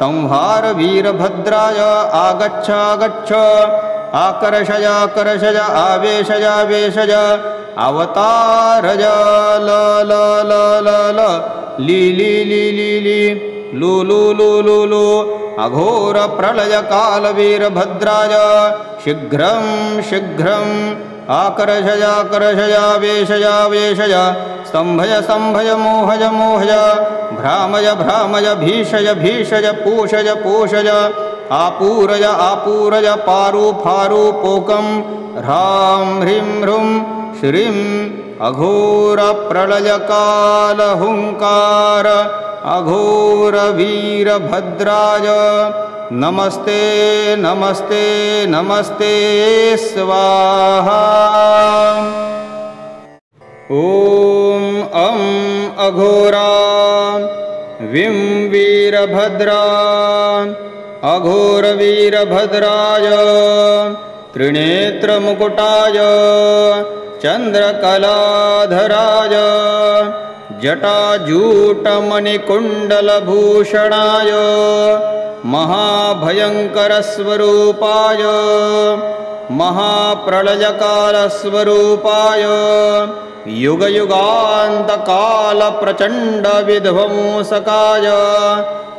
संहारवीरभद्राय आगच्छ आगच्छ आकर्षय आकर्षय आवेशय आवेशय अवतारय ल ल ल ल ल ली ली ली ली ली लू लू लू लू लू अघोरप्रलयकालवीरभद्राय शीघ्रं शीघ्रं आकर्षय आकर्षय आवेशय आवेशय स्तम्भय स्तम्भय मोहय मोहय भ्रामय भ्रामय भीषय भीषय पूषय पूषय आपूरय आपूरय पारु फारु पोकं ह्रां ह्रीं ह्रूं श्रीं अघोरप्रलयकालहुङ्कार अघोरवीरभद्राय नमस्ते नमस्ते नमस्ते स्वाहा ॐ अघोरा विं वीरभद्रा अघोरवीरभद्राय त्रिनेत्रमुकुटाय चन्द्रकलाधराय जटाजूटमणिकुण्डलभूषणाय महाभयङ्करस्वरूपाय महाप्रलयकालस्वरूपाय युगयुगान्तकालप्रचण्डविध्वंसकाय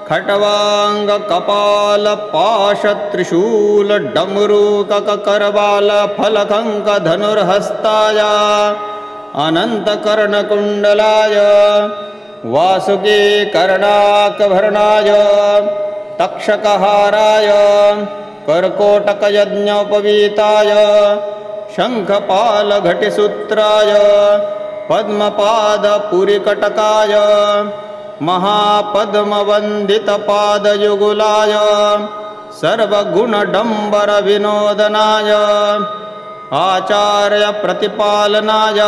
खट्वाङ्गकपालपाशत्रिशूलडमरूककरवालफलकङ्कधनुर्हस्ताय अनन्तकर्णकुण्डलाय वासुकी कर्णाकभरणाय तक्षकहाराय कर्कोटकयज्ञोपवीताय शङ्खपालघटिसूत्राय पद्मपादपुरिकटकाय महापद्मवन्दितपादयुगुलाय सर्वगुणडम्बरविनोदनाय आचार्यप्रतिपालनाय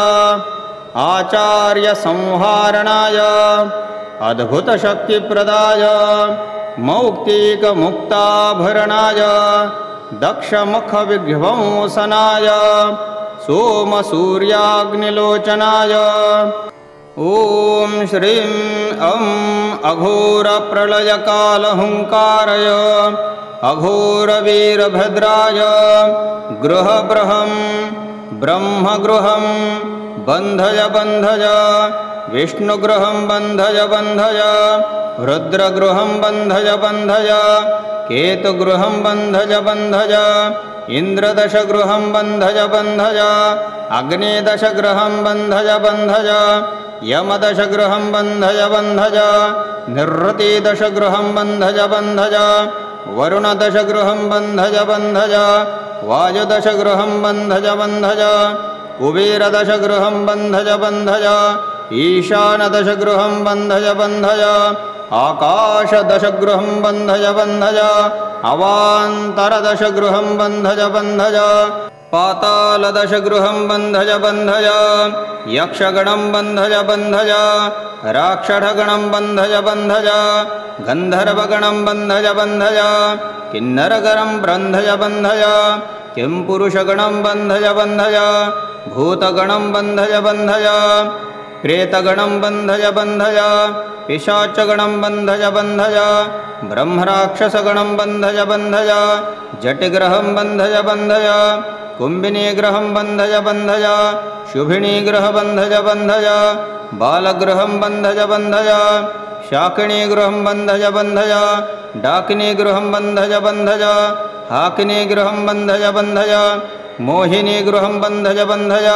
आचार्यसंहारणाय अद्भुतशक्तिप्रदाय मौक्तिकमुक्ताभरणाय दक्षमुखविध्वंसनाय सोमसूर्याग्निलोचनाय ॐ श्रीं अघोरप्रलयकालहुङ्काराय अघोरवीरभद्राय गृहबृहं ब्रह्मगृहं बन्धय बन्धय विष्णुगृहं बन्धय बन्धय रुद्रगृहं बन्धय बन्धय केतुगृहं बन्धय बन्धय इन्द्रदशगृहं बन्धय बन्धय अग्निदशगृहं बन्धय बन्धय यमदशगृहं बन्धय बन्धय निवृत्तिदशगृहं बन्धय बन्धय वरुणदशगृहं बन्धय बन्धय वायुदशगृहं बन्धय बन्धय कुबेरदशगृहं बन्धय बन्धय ईशानदशगृहं बन्धय बन्धय आकाशदशगृहं बन्धय बन्धय अवान्तरदशगृहं बन्धय बन्धय पातालदशगृहं बन्धय बन्धय यक्षगणं बन्धय बन्धय राक्षसगणं बन्धय बन्धय गन्धर्वगणं बन्धय बन्धय किन्नरगणं बन्धय बन्धय किंपुरुषगणं बन्धय बन्धय भूतगणं बन्धय बन्धय प्रेतगणं बन्धय बन्धय पिशाचगणं बन्धय बन्धय ब्रह्मराक्षसगणं बन्धय बन्धय जटिग्रहं बन्धय बन्धय कुम्भिनीग्रहं बन्धय बन्धय शुभिनीग्रहं बन्धय बन्धय बालग्रहं बन्धय बन्धय शाकिनीग्रहं बन्धय बन्धय डाकिनीग्रहं बन्धय बन्धय हाकिनीग्रहं बन्धय बन्धय मोहिनीगृहं बन्धय बन्धय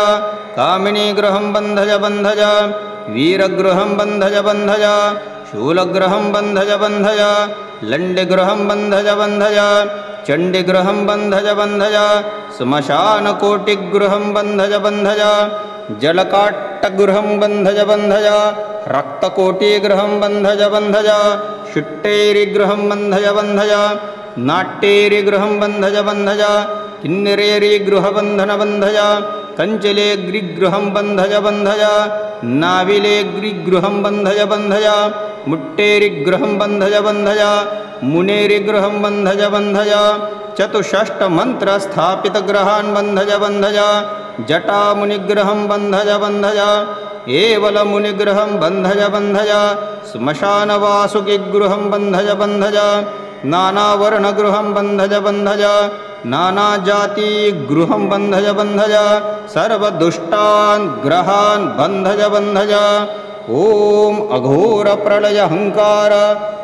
कामिनीगृहं बन्धय बन्धय वीरगृहं बन्धय बन्धय शूलगृहं बन्धय बन्धय लण्डिगृहं बन्धय बन्धय चण्डिगृहं बन्धय बन्धय श्मशानकोटिगृहं बन्धय बन्धय जलकाट्टगृहं बन्धय बन्धय रक्तकोटिगृहं बन्धय बन्धय शुट्टेरिगृहं बन्धय बन्धय नाट्येरिगृहं बन्धय बन्धय किन्नरेरिगृहबन्धन बन्धय कञ्चलेग्रिगृहं बन्धय बन्धय नाविलेग्रिगृहं बन्धय बन्धय मुट्टेरिगृहं बन्धय बन्धय मुनेरिगृहं बन्धय बन्धय चतुष्षष्टमन्त्रस्थापितग्रहान् बन्धय बन्धय जटामुनिग्रहं बन्धय बन्धय एवलमुनिग्रहं बन्धय बन्धय श्मशानवासुकिगृहं बन्धय बन्धय नानावर्णगृहं बन्धय बन्धय नानाजातिगृहं बन्धय बन्धय सर्वदुष्टान् ग्रहान् बन्धय बन्धय ॐ अघोरप्रलयहङ्कार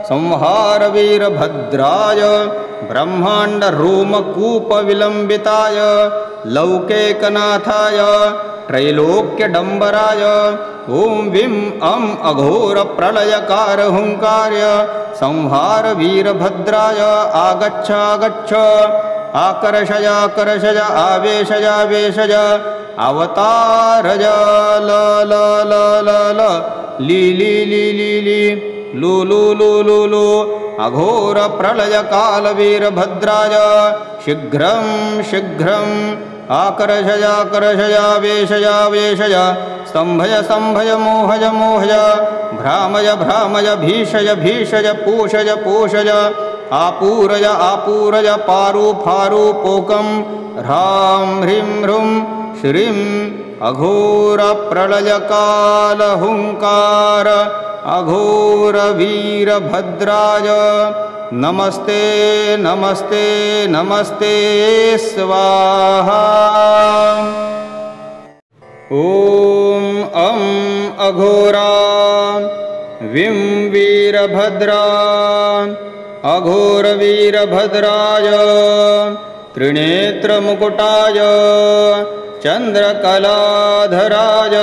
संहारवीरभद्राय ब्रह्माण्डरोमकूपविलम्बिताय लौकिकनाथाय त्रैलोक्यडम्बराय ॐ विं अघोरप्रलयकारहुङ्कार्य संहारवीरभद्राय आगच्छ आगच्छ आकर्षय आकर्षय आवेशय आवेशय अवतारय ल ल ल ल ल ली ली ली ली ली लू लू लू लू लू अघोरप्रलयकालवीरभद्राय शीघ्रं शीघ्रं आकर्षय आकर्षय आवेशय आवेशय स्तम्भय स्तम्भय मोहय मोहय भ्रामय भ्रामय भीषय भीषय पूषय पूषय आपूरय आपूरय पारु फारु पोकं ह्रां ह्रीं ह्रूं श्रीं अघोरप्रलयकालहुङ्कार अघोरवीरभद्राय नमस्ते नमस्ते नमस्ते स्वाहा। ॐ अघोरा विं वीरभद्रा अघोरवीरभद्राय त्रिनेत्रमुकुटाय चन्द्रकलाधराय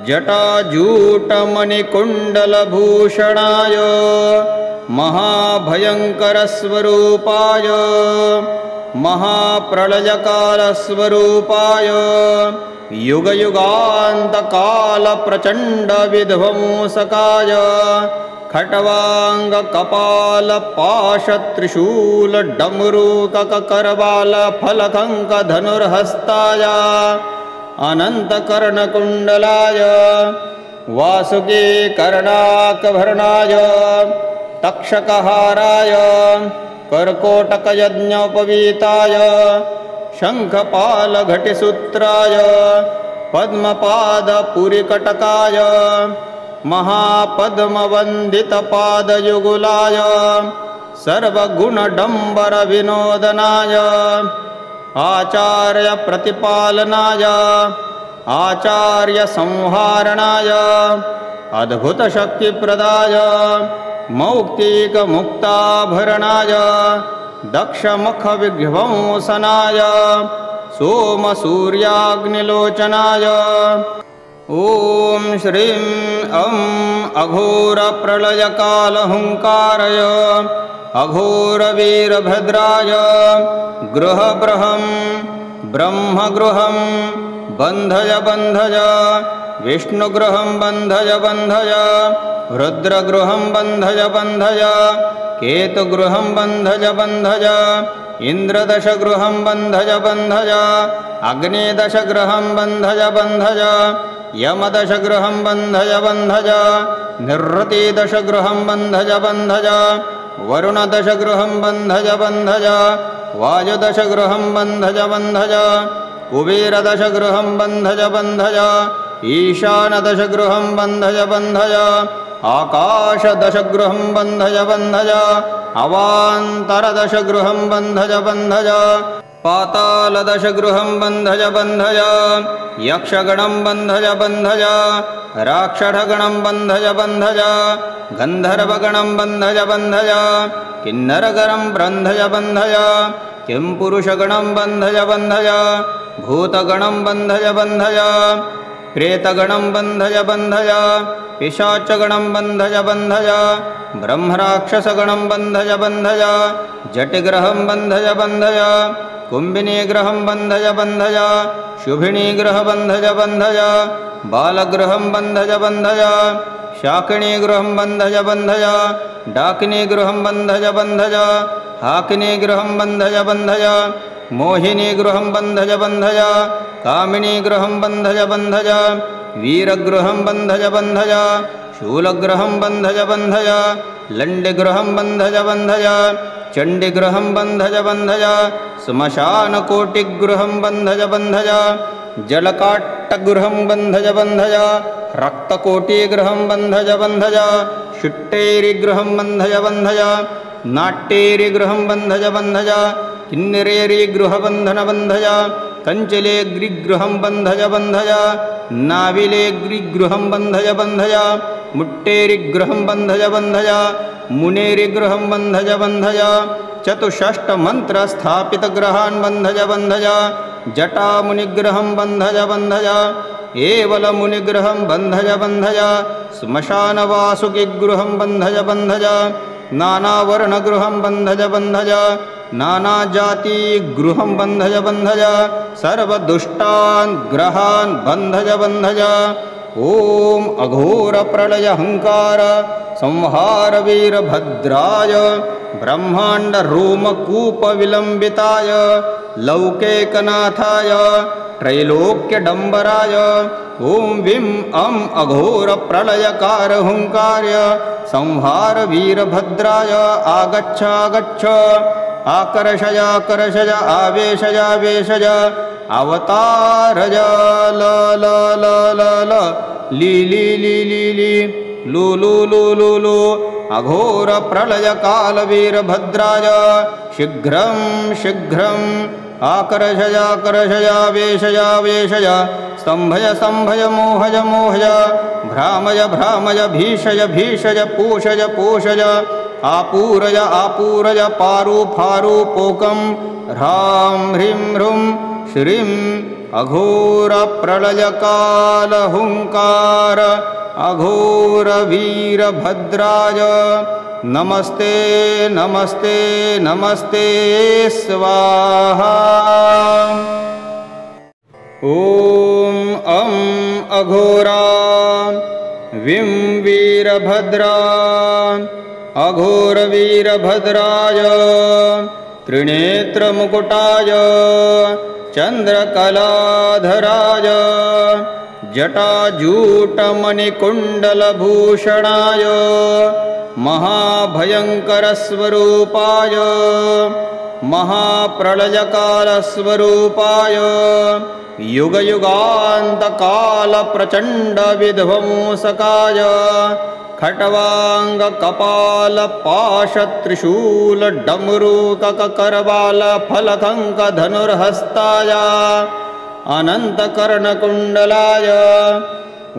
जटाजूटमणिकुण्डलभूषणाय महाभयङ्करस्वरूपाय महाप्रलयकालस्वरूपाय युगयुगान्तकालप्रचण्डविध्वंसकाय खट्वाङ्गकपालपाशत्रिशूलडमरूककरवालफलकङ्कधनुर्हस्ताय अनन्तकर्णकुण्डलाय वासुकी कर्णाकभरणाय तक्षकहाराय कर्कोटकयज्ञोपवीताय शङ्खपालघटिसूत्राय पद्मपादपुरिकटकाय महापद्मवन्दितपादयुगुलाय सर्वगुणडम्बरविनोदनाय आचार्यप्रतिपालनाय आचार्यसंहारणाय अद्भुतशक्तिप्रदाय मौक्तिकमुक्ताभरणाय दक्षमुखविध्वंसनाय सोमसूर्याग्निलोचनाय ॐ श्रीं अघोरप्रलयकालहुङ्काराय अघोरवीरभद्राय गृहबृहं ब्रह्मगृहं बन्धय बन्धय विष्णुगृहं बन्धय बन्धय रुद्रगृहं बन्धय बन्धय केतुगृहं बन्धय बन्धय इन्द्रदशगृहं बन्धय बन्धय अग्निदशगृहं बन्धय बन्धय यमदशगृहं बन्धय बन्धय निवृत्तिदशगृहं बन्धय बन्धय वरुणदशगृहं बन्धय बन्धय वायुदशगृहं बन्धय बन्धय कुबेरदशगृहं बन्धय बन्धय ईशानदशगृहं बन्धय बन्धय आकाशदशगृहं बन्धय बन्धय अवान्तरदशगृहं बन्धय बन्धय पातालदशगृहं बन्धय बन्धय यक्षगणं बन्धय बन्धय राक्षसगणं बन्धय बन्धय गन्धर्वगणं बन्धय बन्धय किन्नरगणं बन्धय बन्धय किंपुरुषगणं बन्धय बन्धय भूतगणं बन्धय बन्धय प्रेतगणं बन्धय बन्धय पिशाचगणं बन्धय बन्धय ब्रह्मराक्षसगणं बन्धय बन्धय जटिग्रहं बन्धय बन्धय कुम्भिनीग्रहं बन्धय बन्धय शुभिनीग्रहं बन्धय बन्धय बालगृहं बन्धय बन्धय शाकिनीगृहं बन्धय बन्धय डाकिनीगृहं बन्धय बन्धय हाकिनीगृहं बन्धय बन्धय मोहिनीगृहं बन्धय बन्धय कामिनीगृहं बन्धय बन्धय वीरगृहं बन्धय बन्धय शूलगृहं बन्धय बन्धय लण्डिगृहं बन्धय बन्धय चण्डिगृहं बन्धय बन्धय श्मशानकोटिगृहं बन्धय बन्धय जलकाट्टगृहं बन्धय बन्धय रक्तकोटिगृहं बन्धय बन्धय शुट्टेरिगृहं बन्धय बन्धय नाट्येरिगृहं बन्धय बन्धय किन्नरेरिगृहबन्धन बन्धय कञ्चलेग्रिगृहं बन्धय बन्धय नाविलेग्रिगृहं बन्धय बन्धय मुट्टेरिगृहं बन्धय बन्धय मुनेरिगृहं बन्धय बन्धय चतुष्षष्टमन्त्रस्थापितगृहान् बन्धय बन्धय जटामुनिग्रहं बन्धय बन्धय एवलमुनिग्रहं बन्धय बन्धय श्मशानवासुकिगृहं बन्धय बन्धय नानावर्णगृहं बन्धय बन्धय नानाजातिगृहं बन्धय बन्धय सर्वदुष्टान् ग्रहान् बन्धय बन्धय ॐ अघोरप्रलयहङ्कार संहारवीरभद्राय ब्रह्माण्डरोमकूपविलम्बिताय लौकिकनाथाय त्रैलोक्यडम्बराय ॐ विं अं अघोरप्रलयकारहुङ्कार्य संहारवीरभद्राय आगच्छ आगच्छ आकर्षय आकर्षय आवेशय आवेशय अवतारय ल ल ल ल ल ली ली ली ली ली लू लू लू लू लू अघोरप्रलयकालवीरभद्राय शीघ्रं शीघ्रं आकर्षय आकर्षय आवेशय आवेशय स्तम्भय स्तम्भय मोहय मोहय भ्रामय भ्रामय भीषय भीषय पूषय पूषय आपूरय आपूरय पारु फारु पोकं ह्रां ह्रीं ह्रूं श्रीं अघोरप्रलयकालहुङ्कार अघोरवीरभद्राय नमस्ते नमस्ते नमस्ते स्वाहा। ॐ अं अघोरा विं वीरभद्रा अघोरवीरभद्राय त्रिनेत्रमुकुटाय चन्द्रकलाधराय जटाजूटमणिकुण्डलभूषणाय महाभयङ्करस्वरूपाय महाप्रलयकालस्वरूपाय युगयुगान्तकालप्रचण्डविध्वंसकाय खट्वाङ्गकपालपाशत्रिशूलडमरूककरवालफलकङ्कधनुर्हस्ताय अनन्तकर्णकुण्डलाय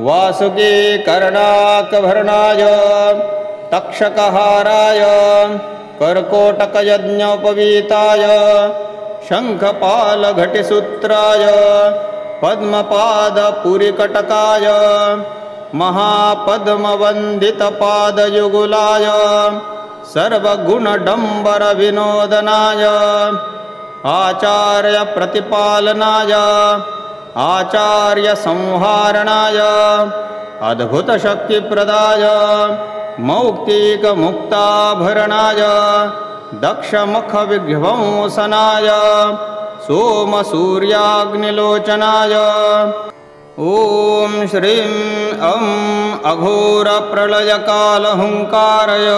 वासुकीकर्णाकभरणाय तक्षकहाराय कर्कोटकयज्ञोपवीताय शङ्खपालघटिसूत्राय पद्मपादपुरिकटकाय महापद्मवन्दितपादयुगुलाय सर्वगुणडम्बरविनोदनाय आचार्यप्रतिपालनाय आचार्यसंहारणाय अद्भुतशक्तिप्रदाय मौक्तिकमुक्ताभरणाय दक्षमुखविध्वंसनाय सोमसूर्याग्निलोचनाय ॐ श्रीं अं अघोरप्रलयकालहुङ्काराय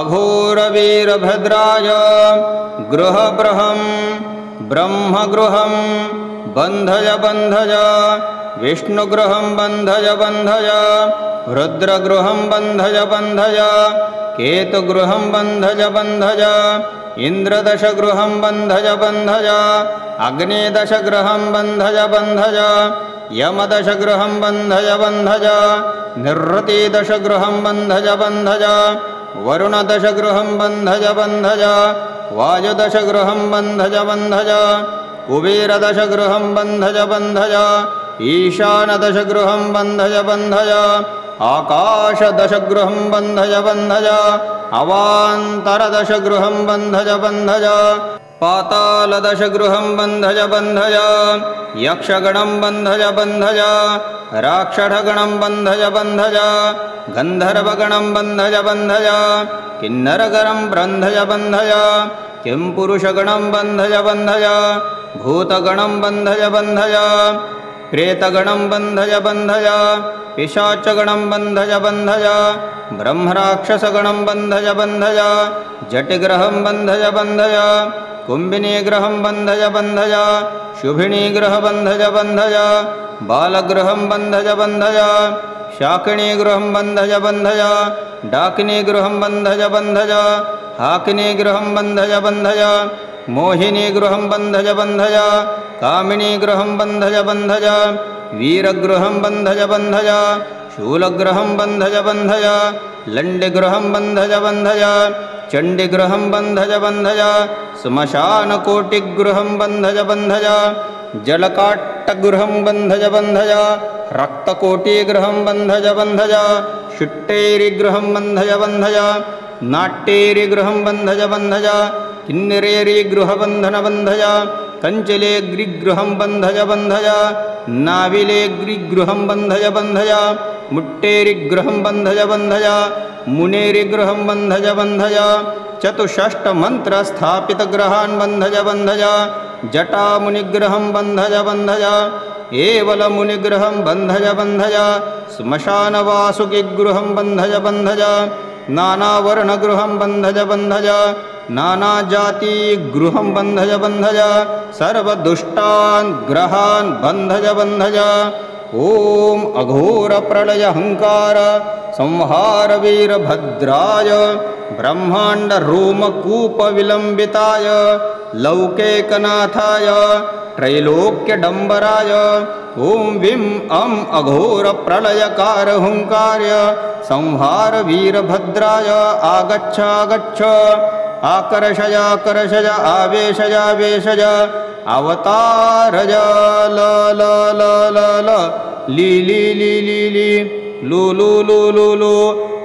अघोरवीरभद्राय गृहबृहं ब्रह्मगृहं बन्धय बन्धय विष्णुगृहं बन्धय बन्धय रुद्रगृहं बन्धय बन्धय केतुगृहं बन्धय बन्धय इन्द्रदशगृहं बन्धय बन्धय अग्निदशगृहं बन्धय बन्धय यमदशगृहं बन्धय बन्धय निवृत्तिदशगृहं बन्धय बन्धय वरुणदशगृहं बन्धय बन्धय वायुदशगृहं बन्धय बन्धय कुबेरदशगृहं बन्धय बन्धय ईशानदशगृहं बन्धय बन्धय आकाशदशगृहं बन्धय बन्धय अवान्तरदशगृहं बन्धय बन्धय पातालदशगृहं बन्धय बन्धय यक्षगणं बन्धय बन्धय राक्षसगणं बन्धय बन्धय गन्धर्वगणं बन्धय बन्धय किन्नरगणं बन्धय बन्धय किंपुरुषगणं बन्धय बन्धय भूतगणं बन्धय बन्धय प्रेतगणं बन्धय बन्धय पिशाचगणं बन्धय बन्धय ब्रह्मराक्षसगणं बन्धय बन्धय जटिग्रहं बन्धय बन्धय कुम्भिनीग्रहं बन्धय बन्धय शुभिनीग्रहं बन्धय बन्धय बालगृहं बन्धय बन्धय शाकिनीगृहं बन्धय बन्धय डाकिनीगृहं बन्धय बन्धय हाकिनीगृहं बन्धय बन्धय मोहिनीगृहं बन्धय बन्धय कामिनीगृहं बन्धय बन्धय वीरगृहं बन्धय बन्धय शूलगृहं बन्धय बन्धय लण्डिगृहं बन्धय बन्धय चण्डिगृहं बन्धय बन्धय श्मशानकोटिगृहं बन्धय बन्धय जलकाट्टगृहं बन्धय बन्धय रक्तकोटिगृहं बन्धय बन्धय शुट्टेरिगृहं बन्धय बन्धय नाट्येरिगृहं बन्धय बन्धय किन्नरेरिगृहबन्धन बन्धय कञ्चलेग्रिगृहं बन्धय बन्धय नाविलेग्रिगृहं बन्धय बन्धय मुट्टेरिगृहं बन्धय बन्धय मुनेरिगृहं बन्धय बन्धय चतुष्षष्टमन्त्रस्थापितगृहान् बन्धय बन्धय जटामुनिग्रहं बन्धय बन्धय एवलमुनिग्रहं बन्धय बन्धय श्मशानवासुकिगृहं बन्धय बन्धय नानावर्णगृहं बन्धय बन्धय नानाजातिगृहं बन्धय बन्धय सर्वदुष्टान् ग्रहान् बन्धय बन्धय ॐ अघोरप्रलयहङ्कार संहारवीरभद्राय ब्रह्माण्डरोमकूपविलम्बिताय लौकिकनाथाय त्रैलोक्यडम्बराय ॐ विं अं अघोरप्रलयकारहुङ्कार्य संहारवीरभद्राय आगच्छागच्छ आकर्षयाकर्षय आवेशयावेशय अवतारय ल ल ल ल ल ली ली ली ली ली लू लू लू लू लू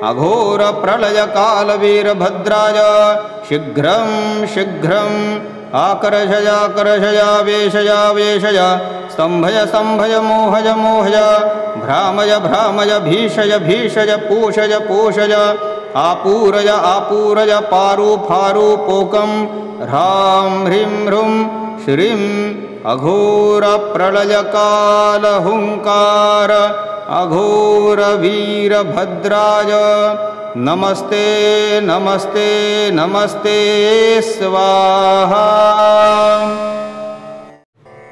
अघोरप्रलयकालवीरभद्राय शीघ्रं शीघ्रम् आकर्षयावेशयावेशय स्तम्भय स्तम्भय मोहय मोहय भ्रामय भ्रामय भीषय भीषय पोषय पोषय आपूरय आपूरय पारु फारु पोकं ह्रां ह्रीं ह्रूं श्रीं अघोरप्रलयकालहुङ्कार अघोरवीरभद्राय नमस्ते नमस्ते नमस्ते स्वाहा।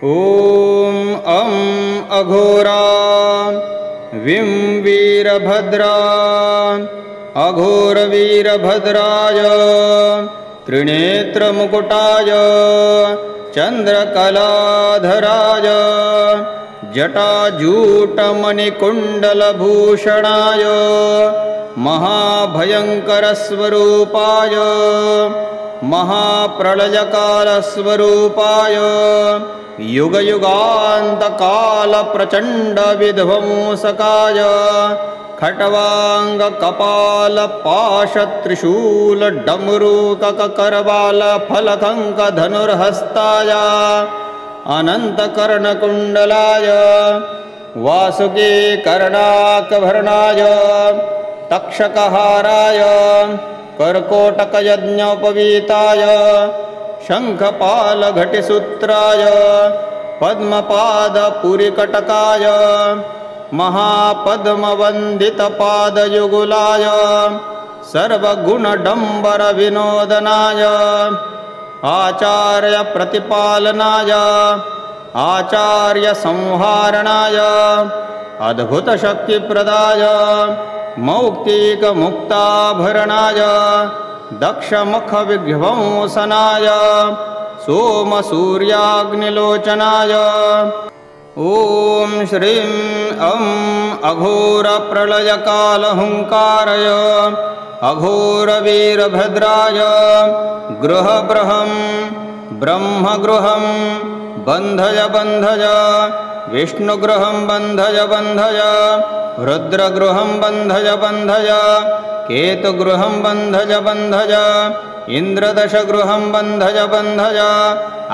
ॐ अघोरा विं वीरभद्रा अघोरवीरभद्राय त्रिनेत्रमुकुटाय चन्द्रकलाधराय जटाजूटमणिकुण्डलभूषणाय महाभयङ्करस्वरूपाय महाप्रलयकालस्वरूपाय युगयुगान्तकालप्रचण्डविध्वंसकाय खट्वाङ्गकपालपाशत्रिशूलडमरूककरबालफलकङ्कधनुर्हस्ताय अनन्तकर्णकुण्डलाय वासुकीकर्णाकभरणाय तक्षकहाराय कर्कोटकयज्ञोपवीताय शङ्खपालघटिसूत्राय पद्मपादपुरिकटकाय महापद्मवन्दितपादयुगुलाय सर्वगुणडम्बरविनोदनाय आचार्यप्रतिपालनाय आचार्यसंहारणाय अद्भुतशक्तिप्रदाय मौक्तिकमुक्ताभरणाय दक्षमुखविध्वंसनाय सोमसूर्याग्निलोचनाय ॐ श्रीं अघोरप्रलयकालहुङ्काराय अघोरवीरभद्राय गृहबृहं ब्रह्मगृहं बन्धय बन्धय विष्णुगृहं बन्धय बन्धय रुद्रगृहं बन्धय बन्धय केतुगृहं बन्धय बन्धय इन्द्रदशगृहं बन्धय बन्धय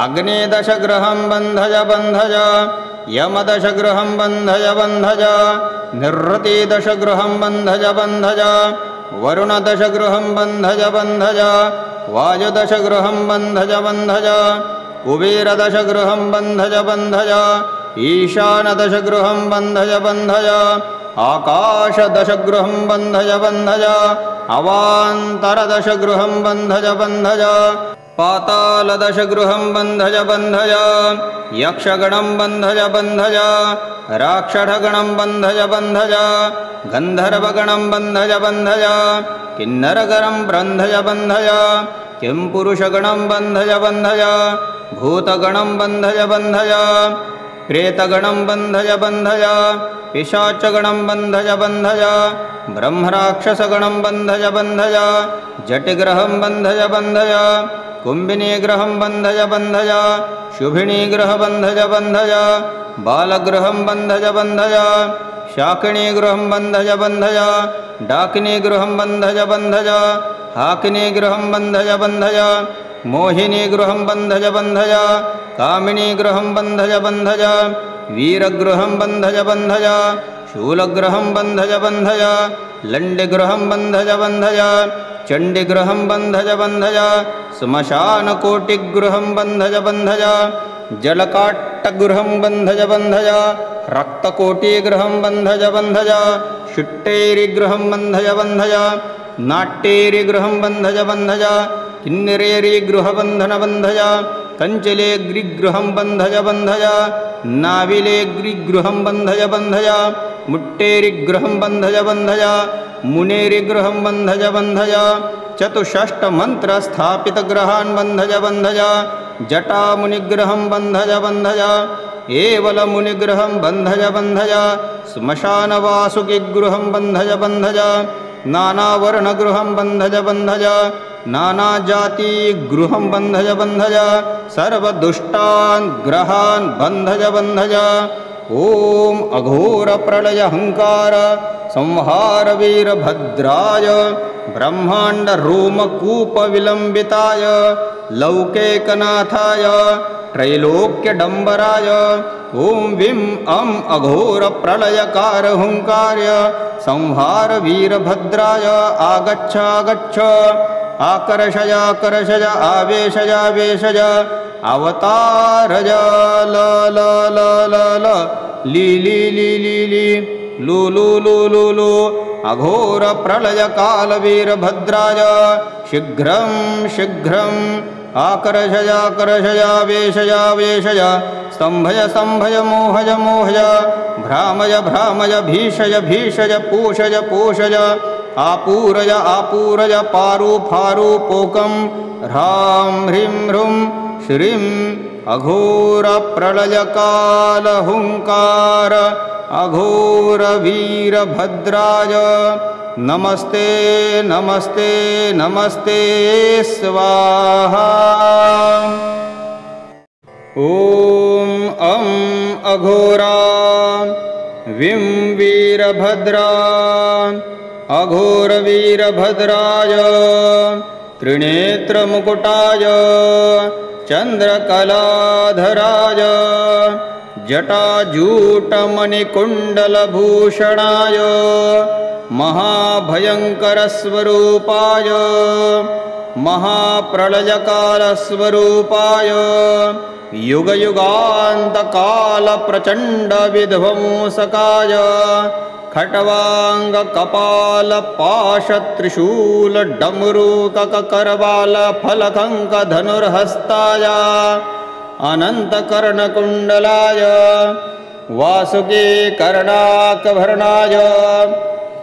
अग्निदशगृहं बन्धय बन्धय यमदशगृहं बन्धय बन्धय निरृतिदशगृहं बन्धय बन्धय वरुणदशगृहं बन्धय बन्धय वायुदशगृहं बन्धय बन्धय कुबेरदशगृहं बन्धय बन्धय ईशानदशगृहं बन्धय बन्धय आकाशदशगृहं बन्धय बन्धय अवान्तरदशगृहं बन्धय बन्धय पातालदशगृहं बन्धय बन्धय यक्षगणं बन्धय बन्धय राक्षसगणं बन्धय बन्धय गन्धर्वगणं बन्धय बन्धय किन्नरगणं बन्धय बन्धय किंपुरुषगणं बन्धय बन्धय भूतगणं बन्धय बन्धय प्रेतगणं बन्धय बन्धय पिशाचगणं बन्धय बन्धय ब्रह्मराक्षसगणं बन्धय बन्धय जटिग्रहं बन्धय बन्धय कुम्भिनीग्रहं बन्धय बन्धय शुभिनीग्रह बन्धय बन्धय बालगृहं बन्धय बन्धय शाकिनीगृहं बन्धय बन्धय डाकिनीगृहं बन्धय बन्धय हाकिनीगृहं बन्धय बन्धय मोहिनीगृहं बन्धय बन्धय कामिनीगृहं बन्धय बन्धय वीरगृहं बन्धय बन्धय शूलगृहं बन्धय बन्धय लण्डिगृहं बन्धय बन्धय चण्डिगृहं बन्धय बन्धय श्मशानकोटिगृहं बन्धय बन्धय जलकाट्टगृहं बन्धय बन्धय रक्तकोटिगृहं बन्धय बन्धय शुट्टेरिगृहं बन्धय बन्धय नाट्येरिगृहं बन्धय बन्धय किन्नरेरिगृहबन्धन बन्धय कञ्चलेग्रिगृहं बन्धय बन्धय नाविलेग्रिगृहं बन्धय बन्धय मुट्टेरिगृहं बन्धय बन्धय मुनेरिगृहं बन्धय बन्धय चतुष्षष्टमन्त्रस्थापितग्रहान् बन्धय बन्धय जटामुनिग्रहं बन्धय बन्धय एवलमुनिग्रहं बन्धय बन्धय श्मशानवासुकिगृहं बन्धय बन्धय नानावर्णगृहं बन्धय बन्धय नानाजातिगृहं बन्धय बन्धय सर्वदुष्टान् ग्रहान् बन्धय बन्धय ॐ अघोरप्रलयहङ्कार संहार वीरभद्राय ब्रह्माण्डरोमकूपविलम्बिताय लौकेकनाथाय त्रैलोक्यडम्बराय ॐ वीं अं अघोरप्रलयकार हुङ्कार्य संहार वीरभद्राय आगच्छ आगच्छ आकर्षय आकर्षय आवेशय आवेशय अवतारय ल ल ल ल ल ली ली ली ली ली लू लू लू लू लू अघोरप्रलयकालवीरभद्राय शीघ्रं शीघ्रम् आकर्षय आकर्षय आवेशय आवेशय स्तम्भय स्तम्भय मोहय मोहय भ्रामय भ्रामय भीषय भीषय पूषय पूषय आपूरय आपूरय पारु फारु पोकं ह्रां ह्रीं ह्रूं श्रीं अघोरप्रलयकालहुङ्कार अघोरवीरभद्राय नमस्ते नमस्ते नमस्ते स्वाहा। ॐ अं अघोरा वीं वीरभद्रा अघोरवीरभद्राय त्रिनेत्रमुकुटाय चन्द्रकलाधराय जटाजूटमणिकुण्डलभूषणाय महाभयङ्करस्वरूपाय महाप्रलयकालस्वरूपाय युगयुगान्तकालप्रचण्डविध्वंसकाय खट्वाङ्गकपालपाशत्रिशूलडमरूककरवालफलकङ्कधनुर्हस्ताय अनन्तकर्णकुण्डलाय वासुकीकर्णाकभरणाय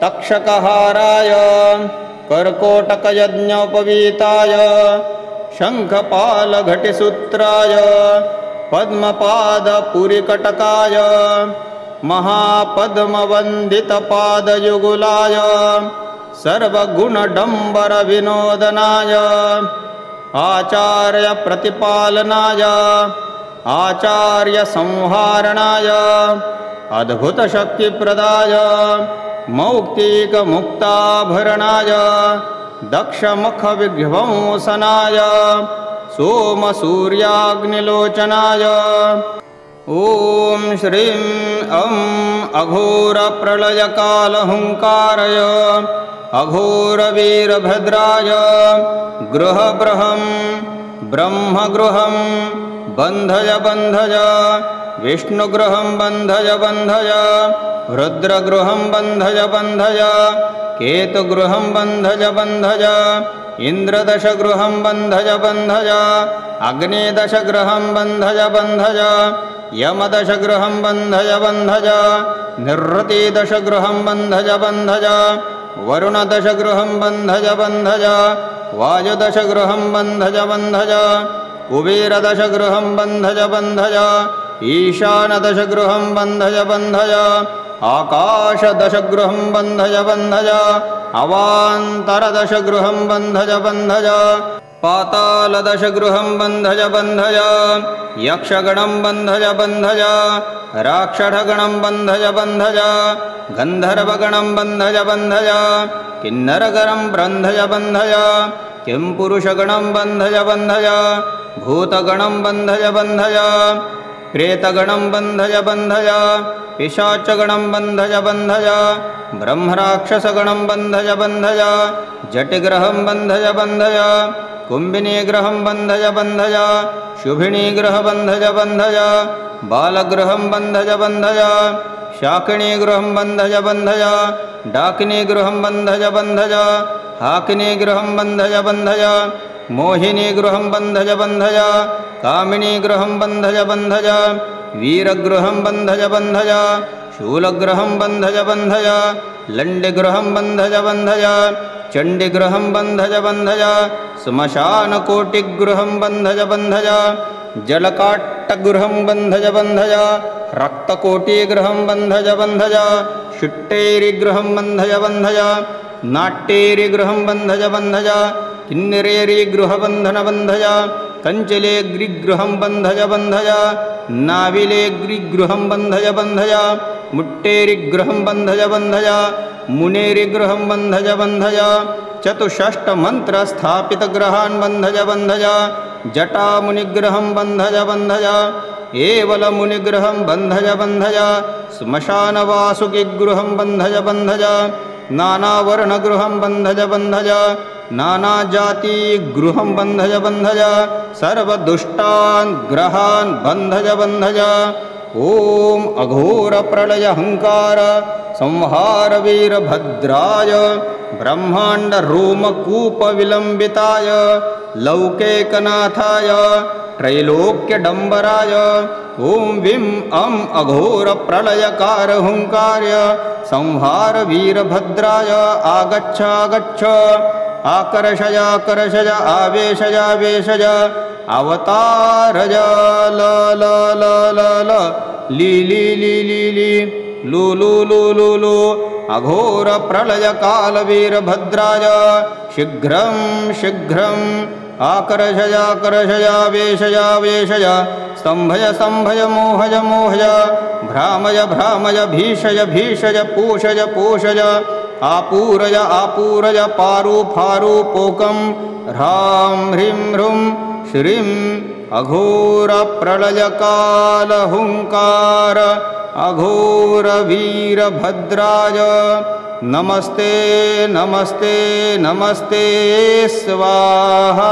तक्षकहाराय कर्कोटकयज्ञोपवीताय शङ्खपालघटिसूत्राय पद्मपादपुरिकटकाय महापद्मवन्दितपादयुगुलाय सर्वगुणडम्बरविनोदनाय आचार्यप्रतिपालनाय आचार्यसंहारणाय अद्भुतशक्तिप्रदाय मौक्तिकमुक्ताभरणाय दक्षमुखविध्वंसनाय सोमसूर्याग्निलोचनाय ॐ श्रीं अं अघोरप्रलयकालहुङ्कारय अघोरवीरभद्राय गृहबृहं ब्रह्मगृहं बन्धय बन्धय विष्णुगृहं बन्धय बन्धय रुद्रगृहं बन्धय बन्धय केतुगृहं बन्धय बन्धय इन्द्रदशगृहं बन्धय बन्धय अग्निदशगृहं बन्धय बन्धय यमदशगृहं बन्धय बन्धय निरृतिदशगृहं बन्धय बन्धय वरुणदशगृहं बन्धय बन्धय वायुदशगृहं बन्धय बन्धय कुबेरदशगृहं बन्धय बन्धय ईशानदशगृहं बन्धय बन्धय आकाशदशगृहं बन्धय बन्धय अवान्तरदशगृहं बन्धय बन्धय पातालदशगृहं बन्धय बन्धय यक्षगणं बन्धय बन्धय राक्षसगणं बन्धय बन्धय गन्धर्वगणं बन्धय बन्धय किन्नरगणं बन्धय बन्धय किंपुरुषगणं बन्धय बन्धय भूतगणं बन्धय बन्धय प्रेतगणं बन्धय बन्धय पिशाचगणं बन्धय बन्धय ब्रह्मराक्षसगणं बन्धय बन्धय जटिग्रहं बन्धय बन्धय कुम्भिनीग्रहं बन्धय बन्धय शुभिनीग्रह बन्धय बन्धय बालगृहं बन्धय बन्धय शाकिनीगृहं बन्धय बन्धय डाकिनीगृहं बन्धय बन्धय हाकिनीगृहं बन्धय बन्धय मोहिनीगृहं बन्धय बन्धय कामिनीगृहं बन्धय बन्धय वीरगृहं बन्धय बन्धय शूलगृहं बन्धय बन्धय लण्डिगृहं बन्धय बन्धय चण्डिगृहं बन्धय बन्धय श्मशानकोटिगृहं बन्धय बन्धय जलकाट्टगृहं बन्धय बन्धय रक्तकोटिगृहं बन्धय बन्धय शुट्टेरिगृहं बन्धय बन्धय नाट्येरिगृहं बन्धय बन्धय किन्नरेरिगृहबन्धन बन्धय कञ्चलेग्रिगृहं बन्धय बन्धय नाविलेग्रिगृहं बन्धय बन्धय मुट्टेरिगृहं बन्धय बन्धय मुनेरिगृहं बन्धज बन्धज चतुष्षष्टमन्त्रस्थापितग्रहान् बन्धज बन्धज जटामुनिग्रहं बन्धज बन्धज एवलमुनिग्रहं बन्धज बन्धज श्मशानवासुकिगृहं बन्धज बन्धज नानावर्णगृहं बन्धज बन्धज नानाजातिगृहं बन्धज बन्धज सर्वदुष्टान् ग्रहान् बन्धज बन्धज ॐ अघोरप्रलयहङ्कार संहार वीरभद्राय ब्रह्माण्डरोमकूपविलम्बिताय लौकेकनाथाय त्रैलोक्यडम्बराय ॐ विं अम् अघोरप्रलयकार हुङ्कार्य संहार वीरभद्राय आगच्छ आगच्छ आकर्षय आकर्षय आवेशय आवेशय अवतारय ल ल ल ल ल ली ली ली ली ली लु लु लु लु लु अघोरप्रलयकालवीरभद्राय शीघ्रं शीघ्रम् आकर्षय आकर्षय आवेशय आवेशय स्तम्भय स्तम्भय मोहय मोहय भ्रामय भ्रामय भीषय भीषय पूषय पूषय आपूरय आपूरय पारु फारु पोकं ह्रां ह्रीं ह्रूं श्रीं अघोरप्रलयकालहुङ्कार अघोरवीरभद्राय नमस्ते नमस्ते नमस्ते स्वाहा।